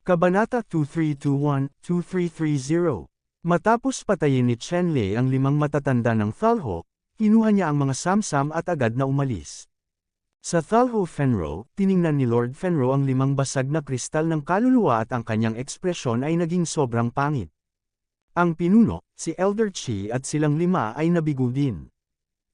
Kabanata 2321-2330. Matapos patayin ni Chenlei ang 5 matatanda ng Thalho, kinuha niya ang mga samsam at agad na umalis. Sa Thalho Fenro, tiningnan ni Lord Fenro ang 5 basag na kristal ng kaluluwa at ang kanyang ekspresyon ay naging sobrang pangit. Ang pinuno, si Elder Chi at silang 5 ay nabigo din.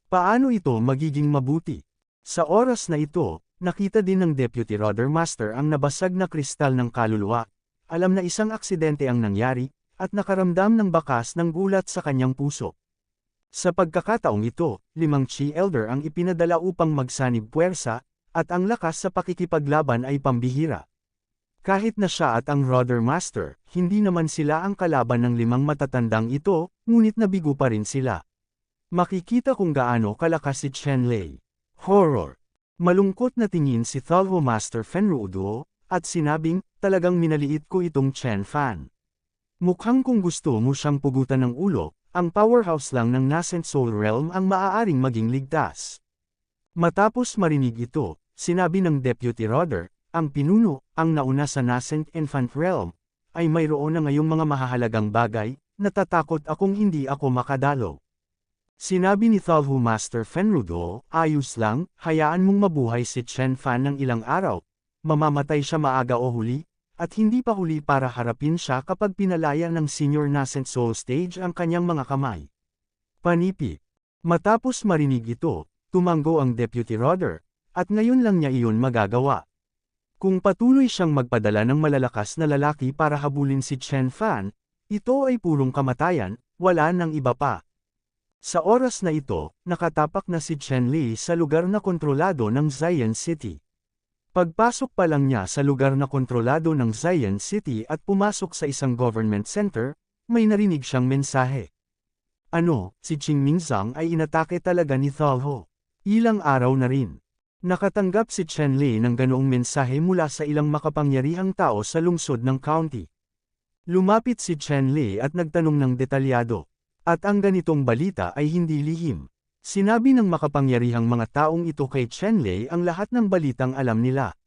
Paano ito magiging mabuti? Sa oras na ito, nakita din ng Deputy Rudder Master ang nabasag na kristal ng kaluluwa. Alam na isang aksidente ang nangyari, at nakaramdam ng bakas ng gulat sa kanyang puso. Sa pagkakataong ito, 5 Chi Elder ang ipinadala upang magsanib puwersa, at ang lakas sa pakikipaglaban ay pambihira. Kahit na siya at ang Rudder Master, hindi naman sila ang kalaban ng 5 matatandang ito, ngunit nabigo pa rin sila. Makikita kung gaano kalakas si Chenlei. Horror. Malungkot na tingin si Thalho Master Fenrudo, at sinabing, talagang minaliit ko itong Chen Fan. Mukhang kung gusto mo siyang pugutan ng ulo, ang powerhouse lang ng Nascent Soul Realm ang maaaring maging ligtas. Matapos marinig ito, sinabi ng Deputy Rudder, ang pinuno, ang nauna sa Nascent Infant Realm, ay mayroon na ngayong mga mahahalagang bagay, natatakot akong hindi ako makadalo. Sinabi ni Thalho Master Fenrudo, ayos lang, hayaan mong mabuhay si Chen Fan ng ilang araw, mamamatay siya maaga o huli, at hindi pa huli para harapin siya kapag pinalaya ng Senior Nascent Soul Stage ang kanyang mga kamay. Panipi. Matapos marinig ito, tumanggo ang Deputy Rudder, at ngayon lang niya iyon magagawa. Kung patuloy siyang magpadala ng malalakas na lalaki para habulin si Chen Fan, ito ay purong kamatayan, wala nang iba pa. Sa oras na ito, nakatapak na si Chenlei sa lugar na kontrolado ng Zion City. Pagpasok pa lang niya sa lugar na kontrolado ng Zion City at pumasok sa isang government center, may narinig siyang mensahe. Ano, si Qing Mingzang ay inatake talaga ni Thalho. Ilang araw na rin. Nakatanggap si Chenlei ng ganoong mensahe mula sa ilang makapangyarihang tao sa lungsod ng county. Lumapit si Chenlei at nagtanong ng detalyado. At ang ganitong balita ay hindi lihim. Sinabi ng makapangyarihang mga taong ito kay Chenlei ang lahat ng balitang alam nila.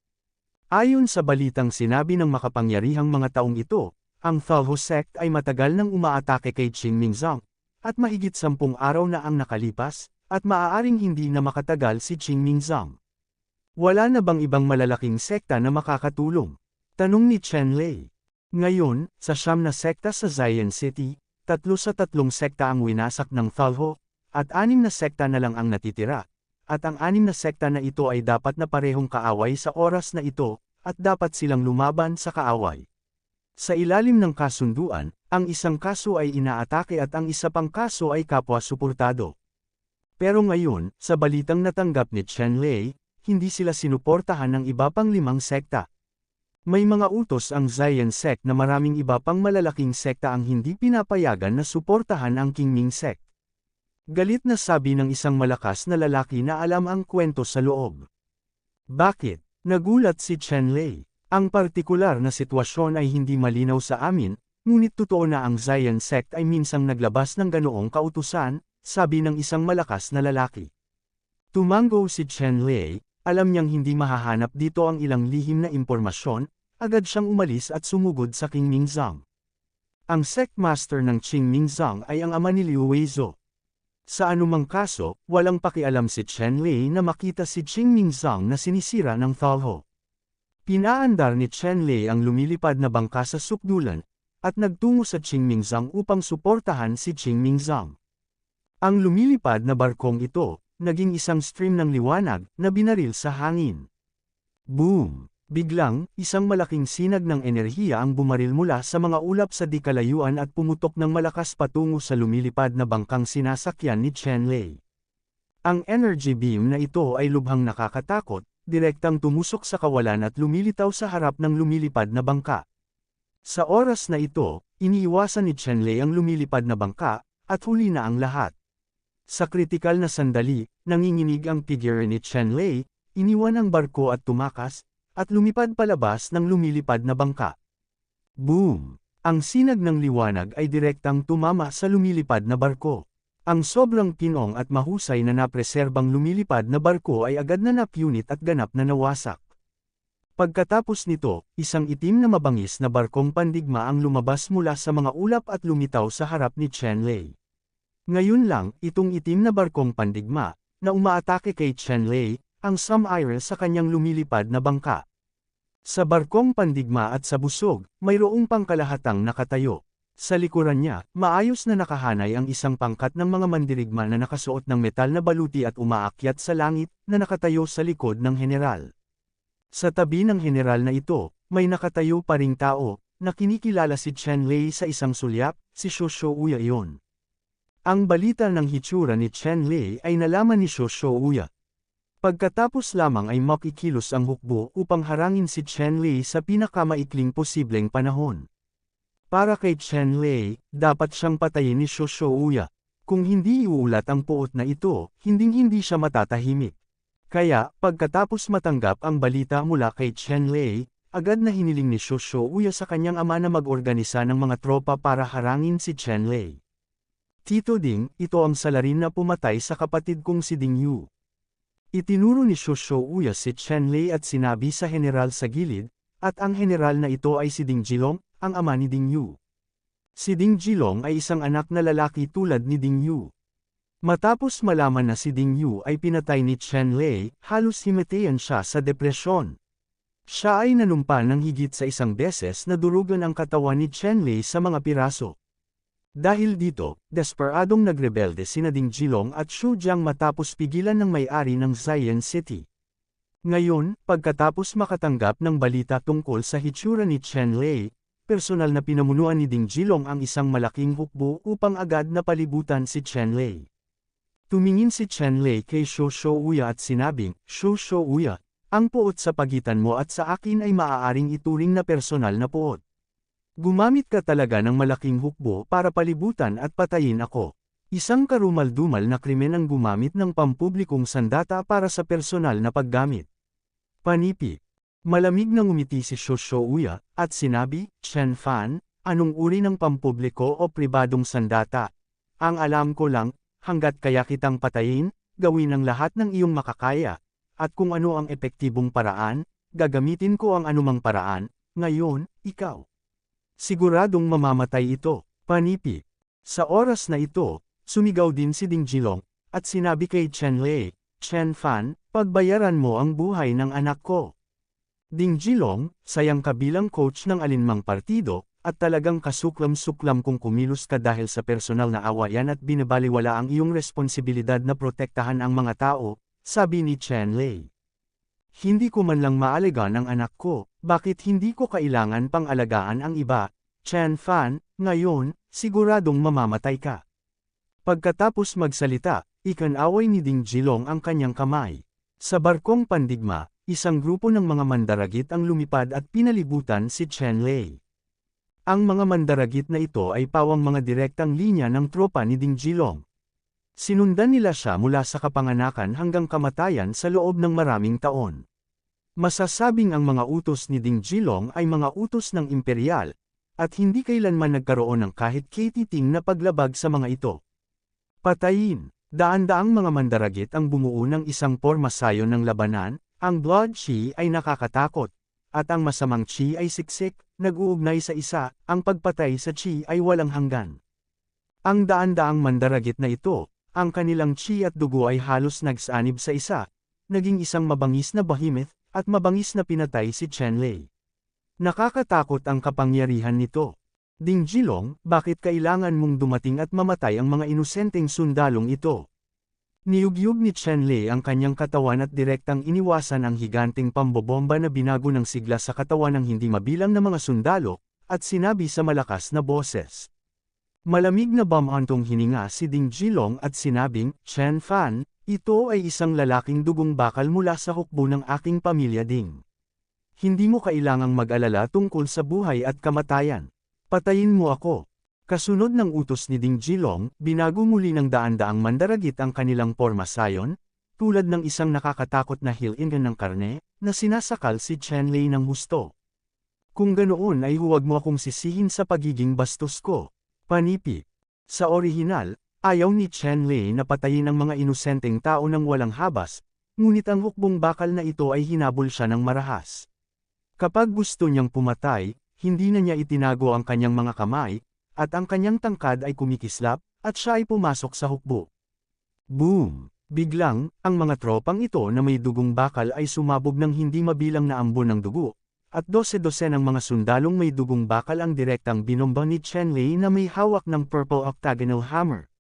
Ayon sa balitang sinabi ng makapangyarihang mga taong ito, ang Thalho Sect ay matagal nang umaatake kay Qing Mingzang, at mahigit 10 araw na ang nakalipas, at maaaring hindi na makatagal si Qing Mingzang. Wala na bang ibang malalaking sekta na makakatulong? Tanong ni Chenlei. Ngayon, sa 9 na sekta sa Zion City, 3 sa 3 sekta ang winasak ng Thalho, at 6 na sekta na lang ang natitira, at ang 6 na sekta na ito ay dapat na parehong kaaway sa oras na ito, at dapat silang lumaban sa kaaway. Sa ilalim ng kasunduan, ang isang kaso ay inaatake at ang isa pang kaso ay kapwa-suportado. Pero ngayon, sa balitang natanggap ni Chenlei, hindi sila sinuportahan ng iba pang 5 sekta. May mga utos ang Zion Sect na maraming iba pang malalaking sekta ang hindi pinapayagan na suportahan ang Qingming Sect. Galit na sabi ng isang malakas na lalaki na alam ang kwento sa loob. Bakit? Nagulat si Chenlei. Ang partikular na sitwasyon ay hindi malinaw sa amin, ngunit totoo na ang Zion Sect ay minsang naglabas ng ganoong kautusan, sabi ng isang malakas na lalaki. Tumango si Chenlei, alam niyang hindi mahahanap dito ang ilang lihim na impormasyon, agad siyang umalis at sumugod sa Qing Mingzang. Ang sect master ng Qing Mingzang ay ang ama ni Liu Weizo. Sa anumang kaso, walang pakialam si Chenlei na makita si Qing Mingzang na sinisira ng Thalho. Pinaandar ni Chenlei ang lumilipad na bangka sa sukdulan, at nagtungo sa Qing Mingzang upang suportahan si Qing Mingzang. Ang lumilipad na barkong ito, naging isang stream ng liwanag na binaril sa hangin. Boom! Biglang, isang malaking sinag ng enerhiya ang bumaril mula sa mga ulap sa di kalayuan at pumutok ng malakas patungo sa lumilipad na bangkang sinasakyan ni Chenlei. Ang energy beam na ito ay lubhang nakakatakot, direktang tumusok sa kawalan at lumilitaw sa harap ng lumilipad na bangka. Sa oras na ito, iniiwasan ni Chenlei ang lumilipad na bangka, at huli na ang lahat. Sa kritikal na sandali, nanginginig ang figure ni Chenlei, iniwan ang barko at tumakas, at lumipad palabas ng lumilipad na bangka. Boom! Ang sinag ng liwanag ay direktang tumama sa lumilipad na barko. Ang sobrang pinong at mahusay na napreserbang lumilipad na barko ay agad na napunit at ganap na nawasak. Pagkatapos nito, isang itim na mabangis na barkong pandigma ang lumabas mula sa mga ulap at lumitaw sa harap ni Chen Lei. Ngayon lang, itong itim na barkong pandigma, na umaatake kay Chen Lei, ang sum-aire sa kanyang lumilipad na bangka. Sa barkong pandigma at sa busog, mayroong pangkalahatang nakatayo. Sa likuran niya, maayos na nakahanay ang isang pangkat ng mga mandirigma na nakasuot ng metal na baluti at umaakyat sa langit, na nakatayo sa likod ng general. Sa tabi ng general na ito, may nakatayo pa ring tao, na kinikilala si Chen Lei sa isang sulyap, si Shosho Uya iyon. Ang balita ng hitsura ni Chen Lei ay nalaman ni Shosho Uya. Pagkatapos lamang ay makikilos ang hukbo upang harangin si Chen Lei sa pinakamaikling posibleng panahon. Para kay Chen Lei, dapat siyang patayin ni Shosho Uya. Kung hindi iuulat ang puot na ito, hinding-hindi siya matatahimik. Kaya, pagkatapos matanggap ang balita mula kay Chen Lei, agad na hiniling ni Shosho Uya sa kanyang ama na mag-organisa ng mga tropa para harangin si Chen Lei. Tito Ding, ito ang salarin na pumatay sa kapatid kong si Ding Yu. Itinuro ni Shosho Uya si Chen Lei at sinabi sa general sa gilid, at ang general na ito ay si Ding Jilong, ang ama ni Ding Yu. Si Ding Jilong ay isang anak na lalaki tulad ni Ding Yu. Matapos malaman na si Ding Yu ay pinatay ni Chen Lei, halos himatayan siya sa depresyon. Siya ay nanumpa ng higit sa isang beses na durugan ang katawan ni Chen Lei sa mga piraso. Dahil dito, desperadong nagrebelde sina Ding Jilong at Xu Jiang matapos pigilan ng may-ari ng Zion City. Ngayon, pagkatapos makatanggap ng balita tungkol sa hitsura ni Chen Lei, personal na pinamunuan ni Ding Jilong ang isang malaking hukbo upang agad na palibutan si Chen Lei. Tumingin si Chen Lei kay Shosho Uya at sinabing, Shosho Uya, ang puot sa pagitan mo at sa akin ay maaaring ituring na personal na puot. Gumamit ka talaga ng malaking hukbo para palibutan at patayin ako. Isang karumal-dumal na krimen ang gumamit ng pampublikong sandata para sa personal na paggamit. Panipi. Malamig na ngumiti si Shosho Uya, at sinabi, Chen Fan, anong uri ng pampubliko o pribadong sandata? Ang alam ko lang, hanggat kaya kitang patayin, gawin ang lahat ng iyong makakaya, at kung ano ang epektibong paraan, gagamitin ko ang anumang paraan, ngayon, ikaw. Siguradong mamamatay ito, panipi. Sa oras na ito, sumigaw din si Ding Jilong, at sinabi kay Chen Lei, Chen Fan, pagbayaran mo ang buhay ng anak ko. Ding Jilong, sayang kabilang coach ng alinmang partido, at talagang kasuklam-suklam kung kumilos ka dahil sa personal na awayan at binabaliwala ang iyong responsibilidad na protektahan ang mga tao, sabi ni Chen Lei. Hindi ko man lang maalagaan ang anak ko, bakit hindi ko kailangan pang alagaan ang iba, Chen Fan, ngayon, siguradong mamamatay ka. Pagkatapos magsalita, ikanaway ni Ding Jilong ang kanyang kamay. Sa barkong pandigma, isang grupo ng mga mandaragit ang lumipad at pinalibutan si Chen Lei. Ang mga mandaragit na ito ay pawang mga direktang linya ng tropa ni Ding Jilong. Sinundan nila siya mula sa kapanganakan hanggang kamatayan sa loob ng maraming taon. Masasabing ang mga utos ni Ding Jilong ay mga utos ng imperial, at hindi kailanman nagkaroon ng kahit katiting na paglabag sa mga ito. Patayin, daan-daang mga mandaragit ang bumuo ng isang pormasayon ng labanan, ang blood chi ay nakakatakot, at ang masamang chi ay siksik, nag-uugnay sa isa, ang pagpatay sa chi ay walang hanggan. Ang daan-daang mandaragit na ito, ang kanilang chi at dugo ay halos nagsanib sa isa, naging isang mabangis na behemoth, at mabangis na pinatay si Chen Lei. Nakakatakot ang kapangyarihan nito. Ding Jilong, bakit kailangan mong dumating at mamatay ang mga inosenteng sundalong ito? Niyugyug ni Chen Lei ang kanyang katawan at direktang iniwasan ang higanteng pambobomba na binago ng sigla sa katawan ng hindi mabilang na mga sundalo, at sinabi sa malakas na boses. Malamig na bamantong hininga si Ding Jilong at sinabing, Chen Fan, ito ay isang lalaking dugong bakal mula sa hukbo ng aking pamilya Ding. Hindi mo kailangang mag-alala tungkol sa buhay at kamatayan. Patayin mo ako. Kasunod ng utos ni Ding Jilong, binago muli ng daan-daang mandaragit ang kanilang pormasayon, tulad ng isang nakakatakot na hilingan ng karne, na sinasakal si Chen Lei ng husto. Kung ganoon ay huwag mo akong sisihin sa pagiging bastos ko. Panipi. Sa orihinal, ayaw ni Chen Lei na patayin ang mga inosenteng tao ng walang habas, ngunit ang hukbong bakal na ito ay hinabol siya ng marahas. Kapag gusto niyang pumatay, hindi na niya itinago ang kanyang mga kamay, at ang kanyang tangkad ay kumikislap, at siya ay pumasok sa hukbo. Boom! Biglang, ang mga tropang ito na may dugong bakal ay sumabog ng hindi mabilang na ambon ng dugo, at 12-12 ng mga sundalong may dugong bakal ang direktang binomba ni Chenlei na may hawak ng purple octagonal hammer.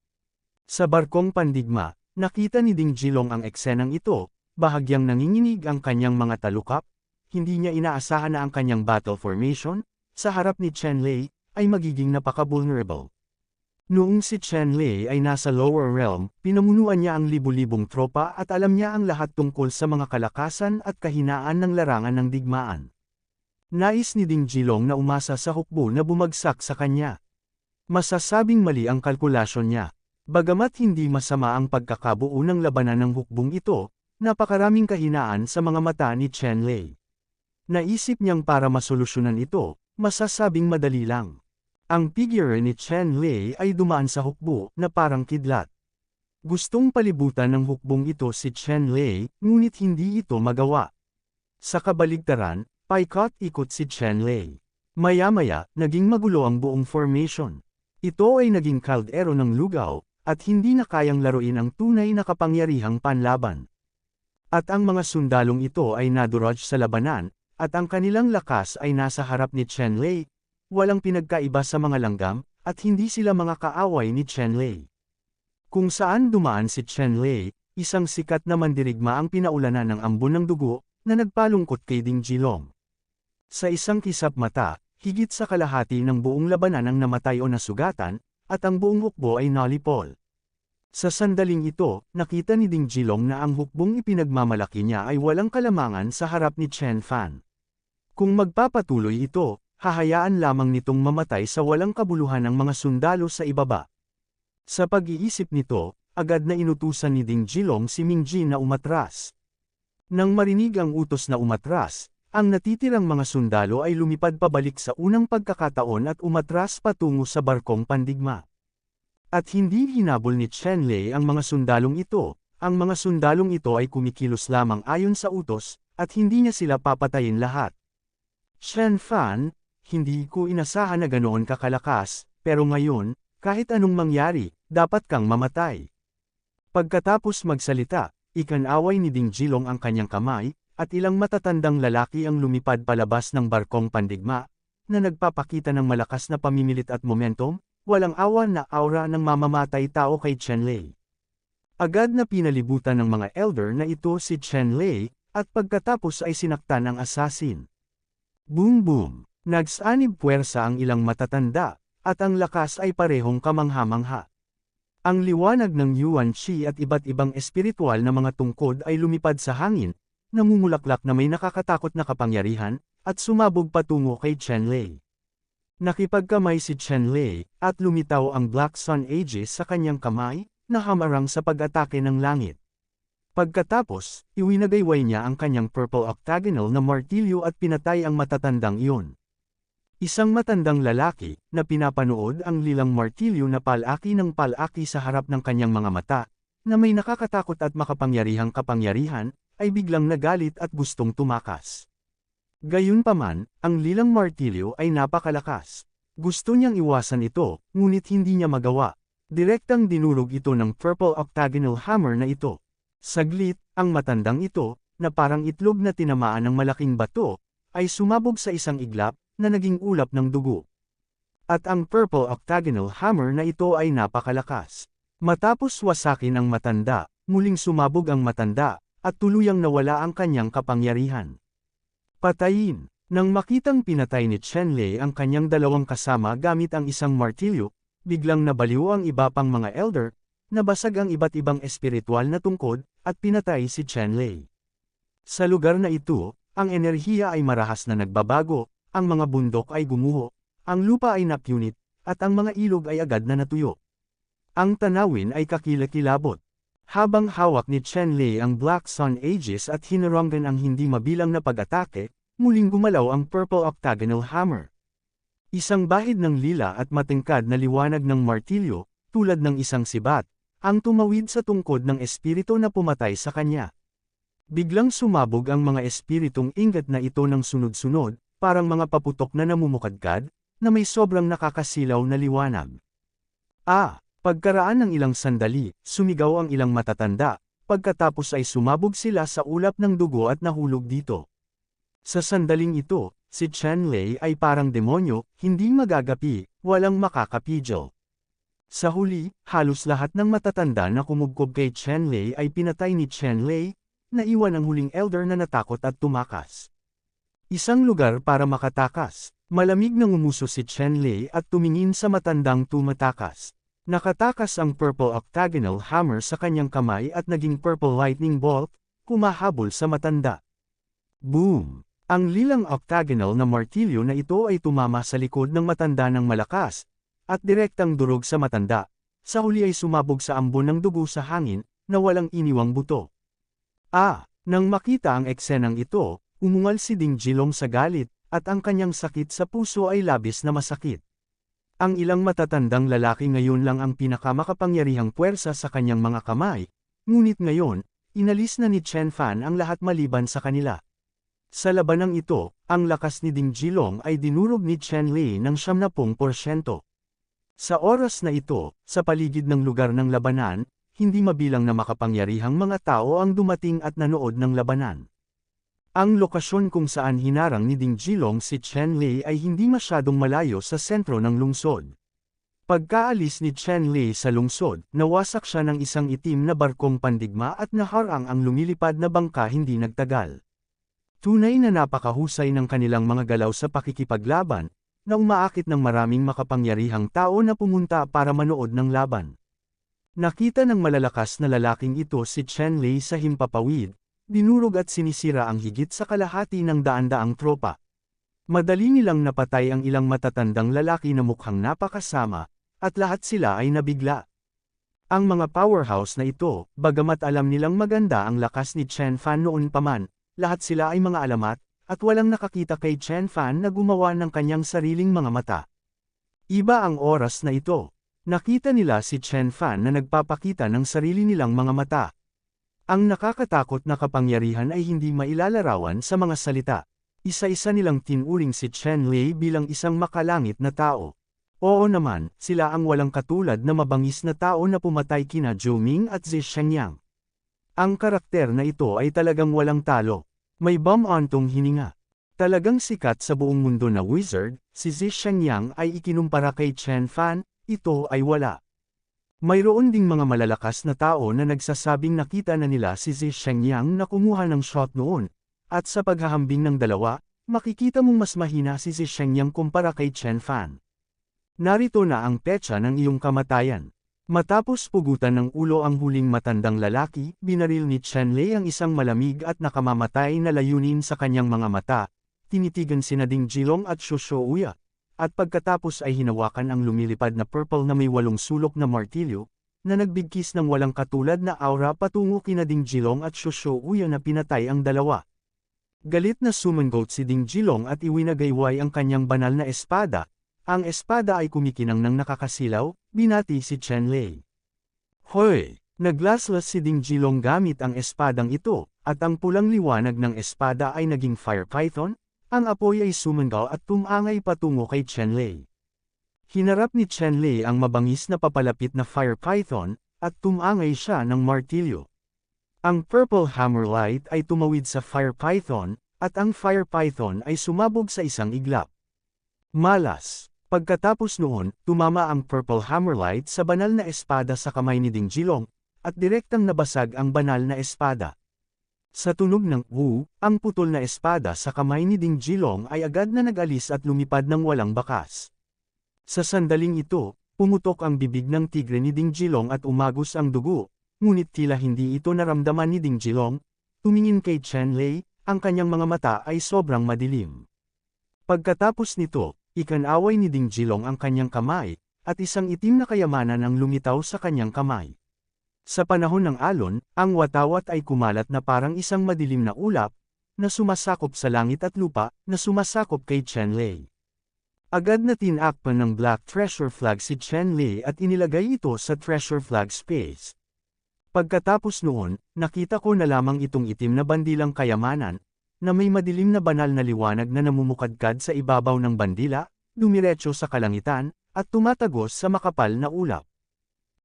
Sa barkong pandigma, nakita ni Ding Jilong ang eksenang ito, bahagyang nanginginig ang kanyang mga talukap, hindi niya inaasahan na ang kanyang battle formation, sa harap ni Chenlei, ay magiging napaka-vulnerable. Noong si Chenlei ay nasa lower realm, pinamunuan niya ang libu-libong tropa at alam niya ang lahat tungkol sa mga kalakasan at kahinaan ng larangan ng digmaan. Nais ni Ding Jilong na umasa sa hukbo na bumagsak sa kanya. Masasabing mali ang kalkulasyon niya. Bagamat hindi masama ang pagkakabuo ng labanan ng hukbong ito, napakaraming kahinaan sa mga mata ni Chenlei. Naisip niyang para masolusyonan ito, masasabing madali lang. Ang figure ni Chenlei ay dumaan sa hukbo na parang kidlat. Gustong palibutan ng hukbong ito si Chenlei, ngunit hindi ito magawa. Sa kabaligtaran, paikot-ikot si Chenlei. Maya-maya, naging magulo ang buong formation. Ito ay naging kaldero ng lugaw, at hindi na kayang laruin ang tunay na kapangyarihang panlaban. At ang mga sundalong ito ay naduraj sa labanan, at ang kanilang lakas ay nasa harap ni Chenlei, walang pinagkaiba sa mga langgam, at hindi sila mga kaaway ni Chenlei. Kung saan dumaan si Chenlei, isang sikat na mandirigma ang pinaulanan ng ambon ng dugo, na nagpalungkot kay Ding Jilong. Sa isang kisap mata, higit sa kalahati ng buong labanan ang namatay o nasugatan, at ang buong hukbo ay nalipol. Sa sandaling ito, nakita ni Ding Jilong na ang hukbong ipinagmamalaki niya ay walang kalamangan sa harap ni Chen Fan. Kung magpapatuloy ito, hahayaan lamang nitong mamatay sa walang kabuluhan ang mga sundalo sa ibaba. Sa pag-iisip nito, agad na inutusan ni Ding Jilong si Ming Jin na umatras. Nang marinig ang utos na umatras, ang natitirang mga sundalo ay lumipad pabalik sa unang pagkakataon at umatras patungo sa barkong pandigma. At hindi hinabol ni Chenlei ang mga sundalong ito, ang mga sundalong ito ay kumikilos lamang ayon sa utos, at hindi niya sila papatayin lahat. Chen Fan, hindi ko inasahan na ganoon kakalakas, pero ngayon, kahit anong mangyari, dapat kang mamatay. Pagkatapos magsalita, ikanaway ni Ding Jilong ang kanyang kamay, at ilang matatandang lalaki ang lumipad palabas ng barkong pandigma, na nagpapakita ng malakas na pamimilit at momentum, walang awan na aura ng mamamatay tao kay Chenlei. Agad na pinalibutan ng mga elder na ito si Chenlei, at pagkatapos ay sinaktan ang assassin. Boom boom! Nagsanib puwersa ang ilang matatanda, at ang lakas ay parehong kamangha-mangha. Ang liwanag ng Yuan Chi at iba't ibang espiritual na mga tungkod ay lumipad sa hangin, namumulaklak na may nakakatakot na kapangyarihan, at sumabog patungo kay Chenlei. Nakipagkamay si Chenlei, at lumitaw ang Black Sun Aegis sa kanyang kamay, na hamarang sa pag-atake ng langit. Pagkatapos, iwinagayway niya ang kanyang purple octagonal na martilyo at pinatay ang matatandang iyon. Isang matandang lalaki, na pinapanood ang lilang martilyo na palaki ng palaki sa harap ng kanyang mga mata, na may nakakatakot at makapangyarihang kapangyarihan, ay biglang nagalit at gustong tumakas. Gayunpaman, ang lilang martilyo ay napakalakas. Gusto niyang iwasan ito, ngunit hindi niya magawa. Direktang dinurog ito ng purple octagonal hammer na ito. Saglit, ang matandang ito, na parang itlog na tinamaan ng malaking bato, ay sumabog sa isang iglap, na naging ulap ng dugo. At ang purple octagonal hammer na ito ay napakalakas. Matapos wasakin ang matanda, muling sumabog ang matanda, at tuluyang nawala ang kanyang kapangyarihan. Patayin! Nang makitang pinatay ni Chenlei ang kanyang dalawang kasama gamit ang isang martilyo, biglang nabaliw ang iba pang mga elder, nabasag ang iba't ibang espiritual na tungkod, at pinatay si Chenlei. Sa lugar na ito, ang enerhiya ay marahas na nagbabago, ang mga bundok ay gumuho, ang lupa ay napunit, at ang mga ilog ay agad na natuyo. Ang tanawin ay kakilakilabot. Habang hawak ni Chenlei ang Black Sun Aegis at hinaranggan ang hindi mabilang na pag-atake, muling gumalaw ang purple octagonal hammer. Isang bahid ng lila at matingkad na liwanag ng martilyo, tulad ng isang sibat, ang tumawid sa tungkod ng espiritu na pumatay sa kanya. Biglang sumabog ang mga espiritong ingat na ito ng sunod-sunod, parang mga paputok na namumukadkad, na may sobrang nakakasilaw na liwanag. Pagkaraan ng ilang sandali, sumigaw ang ilang matatanda, pagkatapos ay sumabog sila sa ulap ng dugo at nahulog dito. Sa sandaling ito, si Chen Lei ay parang demonyo, hindi magagapi, walang makakapigil. Sa huli, halos lahat ng matatanda na kumubkob kay Chen Lei ay pinatay ni Chen Lei, naiwan ang huling elder na natakot at tumakas. Isang lugar para makatakas. Malamig na ngumuso si Chen Lei at tumingin sa matandang tumatakas. Nakatakas ang purple octagonal hammer sa kanyang kamay at naging purple lightning bolt, kumahabol sa matanda. Boom! Ang lilang octagonal na martilyo na ito ay tumama sa likod ng matanda ng malakas, at direktang durog sa matanda. Sa huli ay sumabog sa ambon ng dugo sa hangin, na walang iniwang buto. Nang makita ang eksenang ito, umungal si Ding Jilong sa galit, at ang kanyang sakit sa puso ay labis na masakit. Ang ilang matatandang lalaki ngayon lang ang pinakamakapangyarihang puwersa sa kanyang mga kamay, ngunit ngayon, inalis na ni Chen Fan ang lahat maliban sa kanila. Sa labanang ito, ang lakas ni Ding Jilong ay dinurog ni Chen Lei ng 70%. Sa oras na ito, sa paligid ng lugar ng labanan, hindi mabilang na makapangyarihang mga tao ang dumating at nanood ng labanan. Ang lokasyon kung saan hinarang ni Ding Jilong si Chen Lei ay hindi masyadong malayo sa sentro ng lungsod. Pagkaalis ni Chen Lei sa lungsod, nawasak siya ng isang itim na barkong pandigma at naharang ang lumilipad na bangka hindi nagtagal. Tunay na napakahusay ng kanilang mga galaw sa pakikipaglaban, na umaakit ng maraming makapangyarihang tao na pumunta para manood ng laban. Nakita ng malalakas na lalaking ito si Chen Lei sa himpapawid, dinurog at sinisira ang higit sa kalahati ng daan-daang tropa. Madali nilang napatay ang ilang matatandang lalaki na mukhang napakasama, at lahat sila ay nabigla. Ang mga powerhouse na ito, bagamat alam nilang maganda ang lakas ni Chen Fan noon pa man, lahat sila ay mga alamat, at walang nakakita kay Chen Fan na gumawa ng kanyang sariling mga mata. Iba ang oras na ito. Nakita nila si Chen Fan na nagpapakita ng sarili nilang mga mata. Ang nakakatakot na kapangyarihan ay hindi mailalarawan sa mga salita. Isa-isa nilang tinuring si Chen Lei bilang isang makalangit na tao. Oo naman, sila ang walang katulad na mabangis na tao na pumatay kina Zhou Ming at Zi Shenyang. Ang karakter na ito ay talagang walang talo. May bam-antong hininga. Talagang sikat sa buong mundo na wizard, si Zi Shenyang ay ikinumpara kay Chen Fan, ito ay wala. Mayroon ding mga malalakas na tao na nagsasabing nakita na nila si Zi Shenyang na kumuha ng shot noon, at sa paghahambing ng dalawa, makikita mong mas mahina si Zi Shenyang kumpara kay Chen Fan. Narito na ang petsa ng iyong kamatayan. Matapos pugutan ng ulo ang huling matandang lalaki, binaril ni Chen Lei ang isang malamig at nakamamatay na layunin sa kanyang mga mata, tinitigan sina Ding Jilong at Xu Shuoya. At pagkatapos ay hinawakan ang lumilipad na purple na may 8 sulok na martilyo, na nagbigkis ng walang katulad na aura patungo kina Ding Jilong at Xu Shuoya na pinatay ang dalawa. Galit na sumangot si Ding Jilong at iwinagayway ang kanyang banal na espada. Ang espada ay kumikinang ng nakakasilaw, binati si Chen Lei. Hoy! Naglaslas si Ding Jilong gamit ang espadang ito, at ang pulang liwanag ng espada ay naging fire python. Ang apoy ay sumangaw at tumangay patungo kay Chen Lei. Hinarap ni Chen Lei ang mabangis na papalapit na fire python, at tumangay siya ng martilyo. Ang purple hammer light ay tumawid sa fire python, at ang fire python ay sumabog sa isang iglap. Malas. Pagkatapos noon, tumama ang purple hammer light sa banal na espada sa kamay ni Ding Jilong, at direktang nabasag ang banal na espada. Sa tunog ng wu, ang putol na espada sa kamay ni Ding Jilong ay agad na nag-alis at lumipad ng walang bakas. Sa sandaling ito, pumutok ang bibig ng tigre ni Ding Jilong at umagos ang dugo, ngunit tila hindi ito naramdaman ni Ding Jilong. Tumingin kay Chen Lei, ang kanyang mga mata ay sobrang madilim. Pagkatapos nito, ikanaway ni Ding Jilong ang kanyang kamay, at isang itim na kayamanan ang lumitaw sa kanyang kamay. Sa panahon ng alon, ang watawat ay kumalat na parang isang madilim na ulap, na sumasakop sa langit at lupa, na sumasakop kay Chen Lei. Agad na tinakpan ng Black Treasure Flag si Chen Lei at inilagay ito sa Treasure Flag space. Pagkatapos noon, nakita ko na lamang itong itim na bandilang kayamanan, na may madilim na banal na liwanag na namumukadkad sa ibabaw ng bandila, dumiretso sa kalangitan, at tumatagos sa makapal na ulap.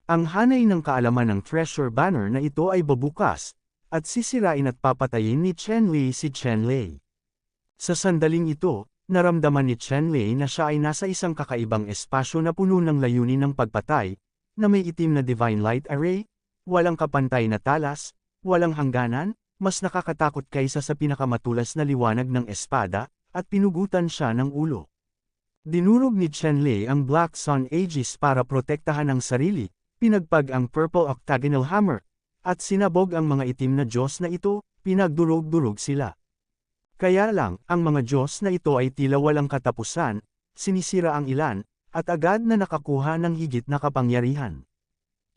Ang hanay ng kaalaman ng treasure banner na ito ay babukas, at sisirain at papatayin ni Chen Lei si Chen Lei. Sa sandaling ito, naramdaman ni Chen Lei na siya ay nasa isang kakaibang espasyo na puno ng layunin ng pagpatay, na may itim na divine light array, walang kapantay na talas, walang hangganan, mas nakakatakot kaysa sa pinakamatulas na liwanag ng espada, at pinugutan siya ng ulo. Dinurog ni Chen Lei ang Black Sun Aegis para protektahan ang sarili, pinagpag ang Purple Octagonal Hammer, at sinabog ang mga itim na Diyos na ito, pinagdurog-durog sila. Kaya lang, ang mga Diyos na ito ay tila walang katapusan, sinisira ang ilan, at agad na nakakuha ng higit na kapangyarihan.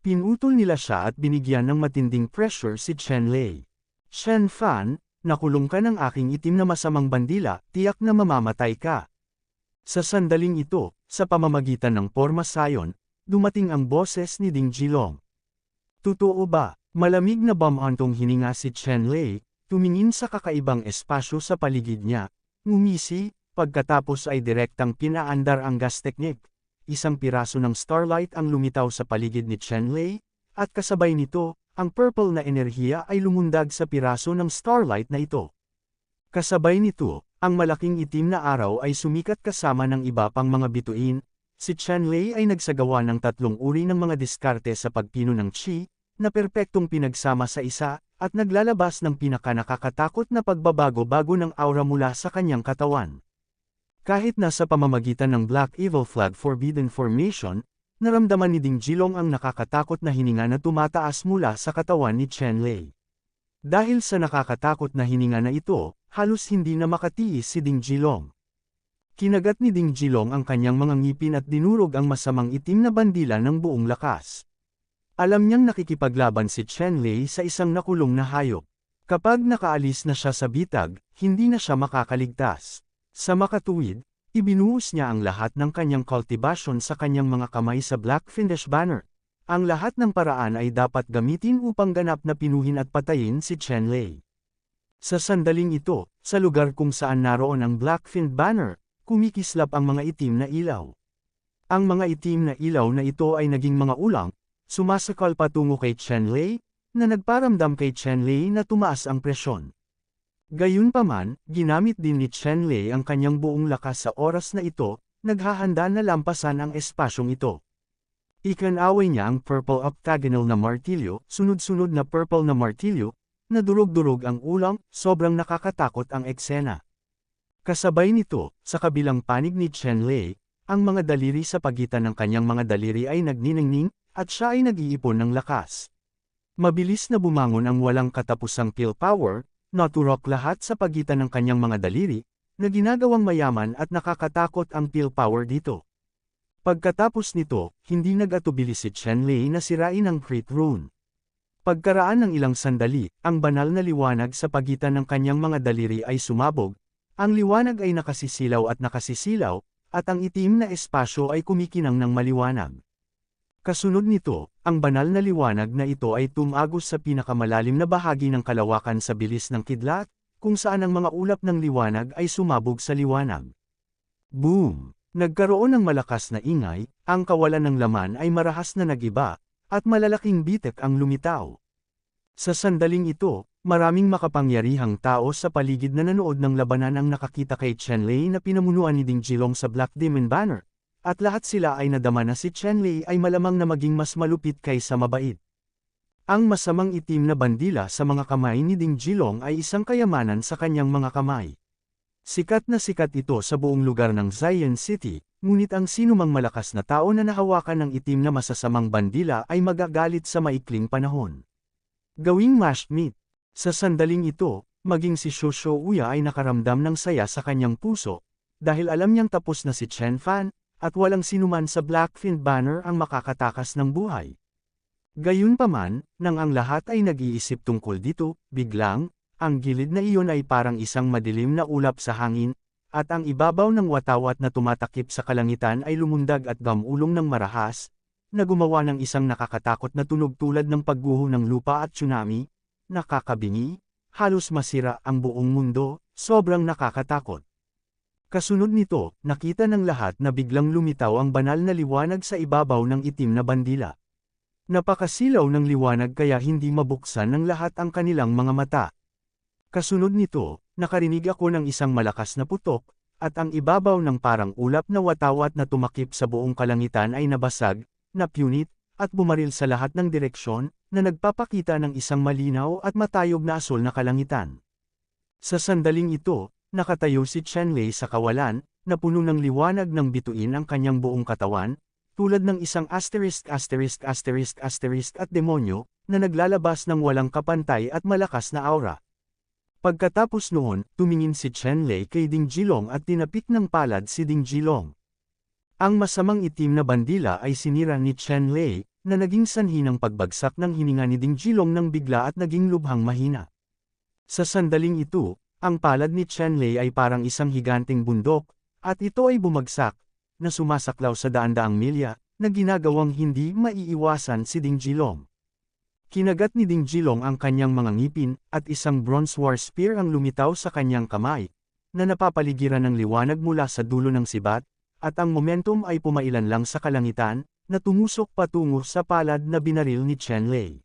Pinutol nila siya at binigyan ng matinding pressure si Chen Lei. Shen Fan, nakulong ka ng aking itim na masamang bandila, tiyak na mamamatay ka. Sa sandaling ito, sa pamamagitan ng Porma Sayon, dumating ang boses ni Ding Jilong. Totoo ba? Malamig na bamantong hininga si Chen Lei, tumingin sa kakaibang espasyo sa paligid niya, ngumisi, pagkatapos ay direktang pinaandar ang gas technique. Isang piraso ng starlight ang lumitaw sa paligid ni Chen Lei, at kasabay nito, ang purple na enerhiya ay lumundag sa piraso ng starlight na ito. Kasabay nito, ang malaking itim na araw ay sumikat kasama ng iba pang mga bituin. Si Chen Lei ay nagsagawa ng 3 uri ng mga diskarte sa pagpino ng Qi, na perpektong pinagsama sa isa, at naglalabas ng pinakanakakatakot na pagbabago-bago ng aura mula sa kanyang katawan. Kahit na sa pamamagitan ng Black Evil Flag Forbidden Formation, naramdaman ni Ding Jilong ang nakakatakot na hininga na tumataas mula sa katawan ni Chen Lei. Dahil sa nakakatakot na hininga na ito, halos hindi na makatiis si Ding Jilong. Kinagat ni Ding Jilong ang kanyang mga ngipin at dinurog ang masamang itim na bandila ng buong lakas. Alam niyang nakikipaglaban si Chen Lei sa isang nakulong na hayop. Kapag nakaalis na siya sa bitag, hindi na siya makakaligtas. Sa makatuwid, ibinuhos niya ang lahat ng kanyang cultivation sa kanyang mga kamay sa Black Finnish Banner. Ang lahat ng paraan ay dapat gamitin upang ganap na pinuhin at patayin si Chen Lei. Sa sandaling ito, sa lugar kung saan naroon ang Black Fin Banner, kumikislap ang mga itim na ilaw. Ang mga itim na ilaw na ito ay naging mga ulang, sumasakal patungo kay Chen Lei, na nagparamdam kay Chen Lei na tumaas ang presyon. Gayunpaman, ginamit din ni Chen Lei ang kanyang buong lakas sa oras na ito, naghahanda na lampasan ang espasyong ito. Ikinaway niya ang Purple Octagonal na martilyo, sunod-sunod na purple na martilyo, na durog-durog ang ulang, sobrang nakakatakot ang eksena. Kasabay nito, sa kabilang panig ni Chen Lei, ang mga daliri sa pagitan ng kanyang mga daliri ay nagniningning, at siya ay nag-iipon ng lakas. Mabilis na bumangon ang walang katapusang kill power, naturok lahat sa pagitan ng kanyang mga daliri, na ginagawang mayaman at nakakatakot ang kill power dito. Pagkatapos nito, hindi nag-atubili si Chen Lei na sirain ang crit rune. Pagkaraan ng ilang sandali, ang banal na liwanag sa pagitan ng kanyang mga daliri ay sumabog, ang liwanag ay nakasisilaw, at ang itim na espasyo ay kumikinang ng maliwanag. Kasunod nito, ang banal na liwanag na ito ay tumagos sa pinakamalalim na bahagi ng kalawakan sa bilis ng kidlat, kung saan ang mga ulap ng liwanag ay sumabog sa liwanag. Boom! Nagkaroon ng malakas na ingay, ang kawalan ng laman ay marahas na nagiba, at malalaking bitek ang lumitaw. Sa sandaling ito, maraming makapangyarihang tao sa paligid na nanood ng labanan ang nakakita kay Chen Lei na pinamunuan ni Ding Jilong sa Black Demon Banner. At lahat sila ay nadama na si Chen Lei ay malamang na maging mas malupit kaysa mabait. Ang masamang itim na bandila sa mga kamay ni Ding Jilong ay isang kayamanan sa kanyang mga kamay. Sikat na sikat ito sa buong lugar ng Zion City, ngunit ang sinumang malakas na tao na nahawakan ng itim na masasamang bandila ay magagalit sa maikling panahon. Gawing mashed meat. Sa sandaling ito, maging si Shosho Uya ay nakaramdam ng saya sa kanyang puso, dahil alam niyang tapos na si Chen Fan, at walang sinuman sa Blackfin Banner ang makakatakas ng buhay. Gayunpaman, nang ang lahat ay nag-iisip tungkol dito, biglang, ang gilid na iyon ay parang isang madilim na ulap sa hangin, at ang ibabaw ng watawat na tumatakip sa kalangitan ay lumundag at gamulong ng marahas, na gumawa ng isang nakakatakot na tunog tulad ng pagguho ng lupa at tsunami, nakakabingi, halos masira ang buong mundo, sobrang nakakatakot. Kasunod nito, nakita ng lahat na biglang lumitaw ang banal na liwanag sa ibabaw ng itim na bandila. Napakasilaw ng liwanag kaya hindi mabuksan ng lahat ang kanilang mga mata. Kasunod nito, nakarinig ako ng isang malakas na putok, at ang ibabaw ng parang ulap na watawat na tumakip sa buong kalangitan ay nabasag, napunit, at bumaril sa lahat ng direksyon, na nagpapakita ng isang malinaw at matayog na asul na kalangitan. Sa sandaling ito, nakatayo si Chenlei sa kawalan, na puno ng liwanag ng bituin ang kanyang buong katawan, tulad ng isang asterisk at demonyo, na naglalabas ng walang kapantay at malakas na aura. Pagkatapos noon, tumingin si Chenlei kay Ding Jilong at tinapik ng palad si Ding Jilong. Ang masamang itim na bandila ay sinira ni Chenlei, na naging sanhi ng pagbagsak ng hininga ni Ding Jilong nang bigla at naging lubhang mahina. Sa sandaling ito, ang palad ni Chenlei ay parang isang higanting bundok, at ito ay bumagsak, na sumasaklaw sa daan-daang milya, na ginagawang hindi maiiwasan si Ding Jilong. Kinagat ni Ding Jilong ang kanyang mga ngipin, at isang bronze war spear ang lumitaw sa kanyang kamay, na napapaligiran ng liwanag mula sa dulo ng sibat, at ang momentum ay pumailan lang sa kalangitan, na tumusok patungo sa palad na binaril ni Chenlei.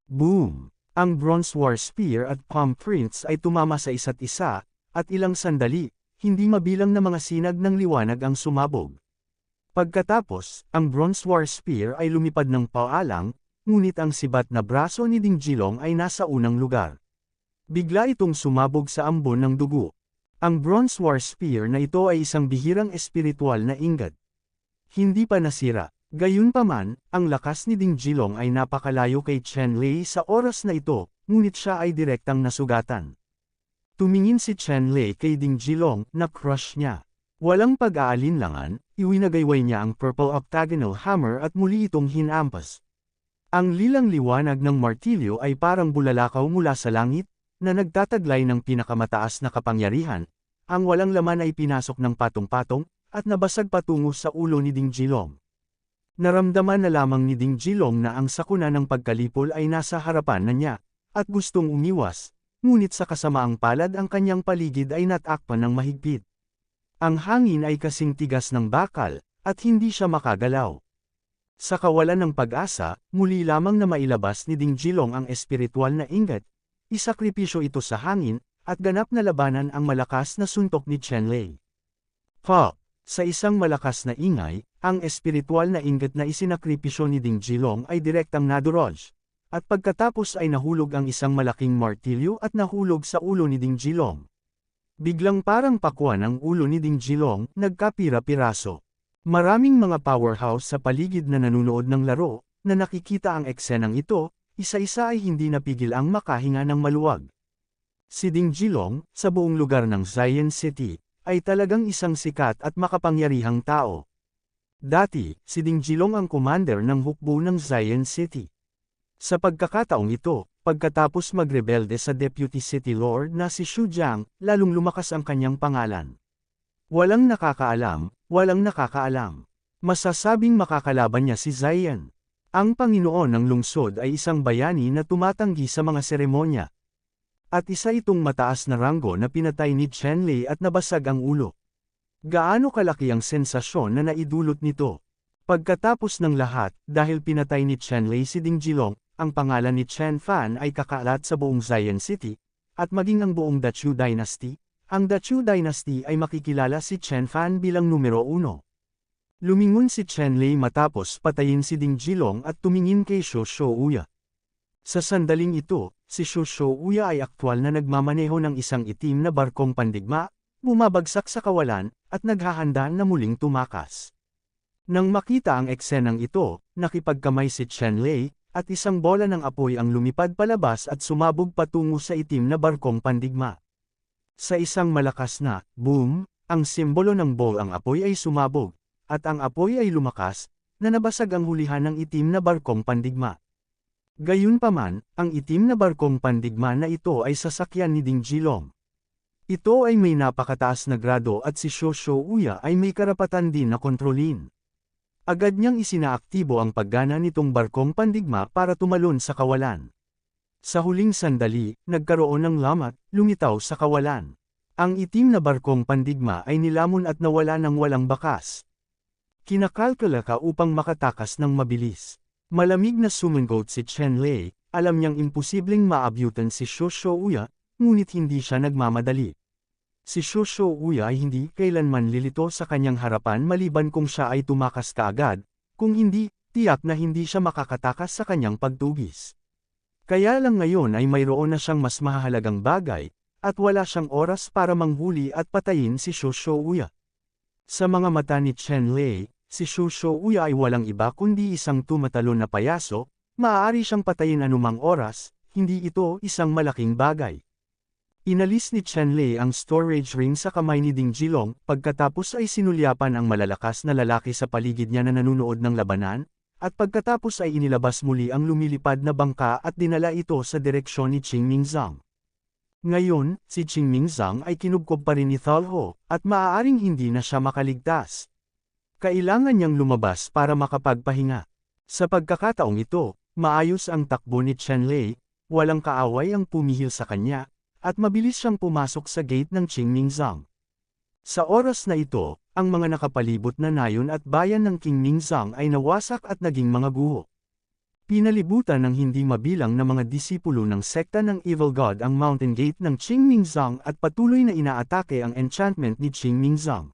Boom! Ang bronze war spear at palm prints ay tumama sa isa't isa, at ilang sandali, hindi mabilang na mga sinag ng liwanag ang sumabog. Pagkatapos, ang bronze war spear ay lumipad ng paalang, ngunit ang sibat na braso ni Ding Jilong ay nasa unang lugar. Bigla itong sumabog sa ambon ng dugo. Ang bronze war spear na ito ay isang bihirang espiritual na ingat. Hindi pa nasira. Gayunpaman, ang lakas ni Ding Jilong ay napakalayo kay Chenlei sa oras na ito, ngunit siya ay direktang nasugatan. Tumingin si Chenlei kay Ding Jilong, na crush niya. Walang pag-aalinlangan, iwinagayway niya ang purple octagonal hammer at muli itong hinampas. Ang lilang liwanag ng martilyo ay parang bulalakaw mula sa langit, na nagtataglay ng pinakamataas na kapangyarihan. Ang walang laman ay pinasok ng patong-patong, at nabasag patungo sa ulo ni Ding Jilong. Naramdaman na lamang ni Ding Jilong na ang sakuna ng pagkalipol ay nasa harapan na niya, at gustong umiwas, ngunit sa kasamaang palad ang kanyang paligid ay natakpan ng mahigpit. Ang hangin ay kasing tigas ng bakal, at hindi siya makagalaw. Sa kawalan ng pag-asa, muli lamang na mailabas ni Ding Jilong ang espiritual na ingat, isakripisyo ito sa hangin, at ganap na labanan ang malakas na suntok ni Chenlei. Pop! Sa isang malakas na ingay, ang espiritual na ingat na isinakripisyo ni Ding Jilong ay direktang naduroj, at pagkatapos ay nahulog ang isang malaking martilyo at nahulog sa ulo ni Ding Jilong. Biglang parang pakwan ang ulo ni Ding Jilong, nagkapira-piraso. Maraming mga powerhouse sa paligid na nanunood ng laro, na nakikita ang eksenang ito, isa-isa ay hindi napigil ang makahinga ng maluwag. Si Ding Jilong, sa buong lugar ng Zion City, ay talagang isang sikat at makapangyarihang tao. Dati, si Ding Jilong ang commander ng hukbo ng Zion City. Sa pagkakataong ito, pagkatapos magrebelde sa Deputy City Lord na si Xu Jiang, lalong lumakas ang kanyang pangalan. Walang nakakaalam. Masasabing makakalaban niya si Zion. Ang Panginoon ng lungsod ay isang bayani na tumatanggi sa mga seremonya. At isa itong mataas na ranggo na pinatay ni Chenlei at nabasag ang ulo. Gaano kalaki ang sensasyon na naidulot nito? Pagkatapos ng lahat, dahil pinatay ni Chenlei si Ding Jilong, ang pangalan ni Chen Fan ay kakalat sa buong Zion City, at maging ang buong Dachu Dynasty. Ang Dachu Dynasty ay makikilala si Chen Fan bilang numero 1. Lumingon si Chenlei matapos patayin si Ding Jilong at tumingin kay Xu Shouya. Sa sandaling ito, si Xu Shouya ay aktwal na nagmamaneho ng isang itim na barkong pandigma, bumabagsak sa kawalan, at naghahanda na muling tumakas. Nang makita ang eksenang ito, nakipagkamay si Chenlei, at isang bola ng apoy ang lumipad palabas at sumabog patungo sa itim na barkong pandigma. Sa isang malakas na boom, ang simbolo ng ball ang apoy ay sumabog, at ang apoy ay lumakas, na nabasag ang hulihan ng itim na barkong pandigma. Gayunpaman, ang itim na barkong pandigma na ito ay sasakyan ni Ding Jilong. Ito ay may napakataas na grado at si Xu Shouya ay may karapatan din na kontrolin. Agad niyang isinaaktibo ang paggana nitong barkong pandigma para tumalon sa kawalan. Sa huling sandali, nagkaroon ng lamat, lumitaw sa kawalan. Ang itim na barkong pandigma ay nilamon at nawala ng walang bakas. Kinakalkula ka upang makatakas ng mabilis. Malamig na sumungot si Chen Lei, alam niyang imposibleng maabyutan si Xu Shouya, ngunit hindi siya nagmamadali. Si Xu Shouya ay hindi kailanman lilito sa kanyang harapan maliban kung siya ay tumakas kaagad, kung hindi, tiyak na hindi siya makakatakas sa kanyang pagtugis. Kaya lang ngayon ay mayroon na siyang mas mahalagang bagay, at wala siyang oras para manghuli at patayin si Xu Shouya. Sa mga mata ni Chen Lei, si Xu Shouya ay walang iba kundi isang tumatalon na payaso, maaari siyang patayin anumang oras, hindi ito isang malaking bagay. Inalis ni Chen Lei ang storage ring sa kamay ni Ding Jilong, pagkatapos ay sinulyapan ang malalakas na lalaki sa paligid niya na nanunood ng labanan, at pagkatapos ay inilabas muli ang lumilipad na bangka at dinala ito sa direksyon ni Qing Mingzang. Ngayon, si Qing Mingzang ay kinubkob pa rin ni Thal Ho, at maaaring hindi na siya makaligtas. Kailangan niyang lumabas para makapagpahinga. Sa pagkakataong ito, maayos ang takbo ni Chen Lei, walang kaaway ang pumihil sa kanya, at mabilis siyang pumasok sa gate ng Qing Mingzang. Sa oras na ito, ang mga nakapalibot na nayon at bayan ng Qing Mingzang ay nawasak at naging mga guho. Pinalibutan ng hindi mabilang na mga disipulo ng sekta ng Evil God ang Mountain Gate ng Qing Mingzang at patuloy na inaatake ang enchantment ni Qing Mingzang.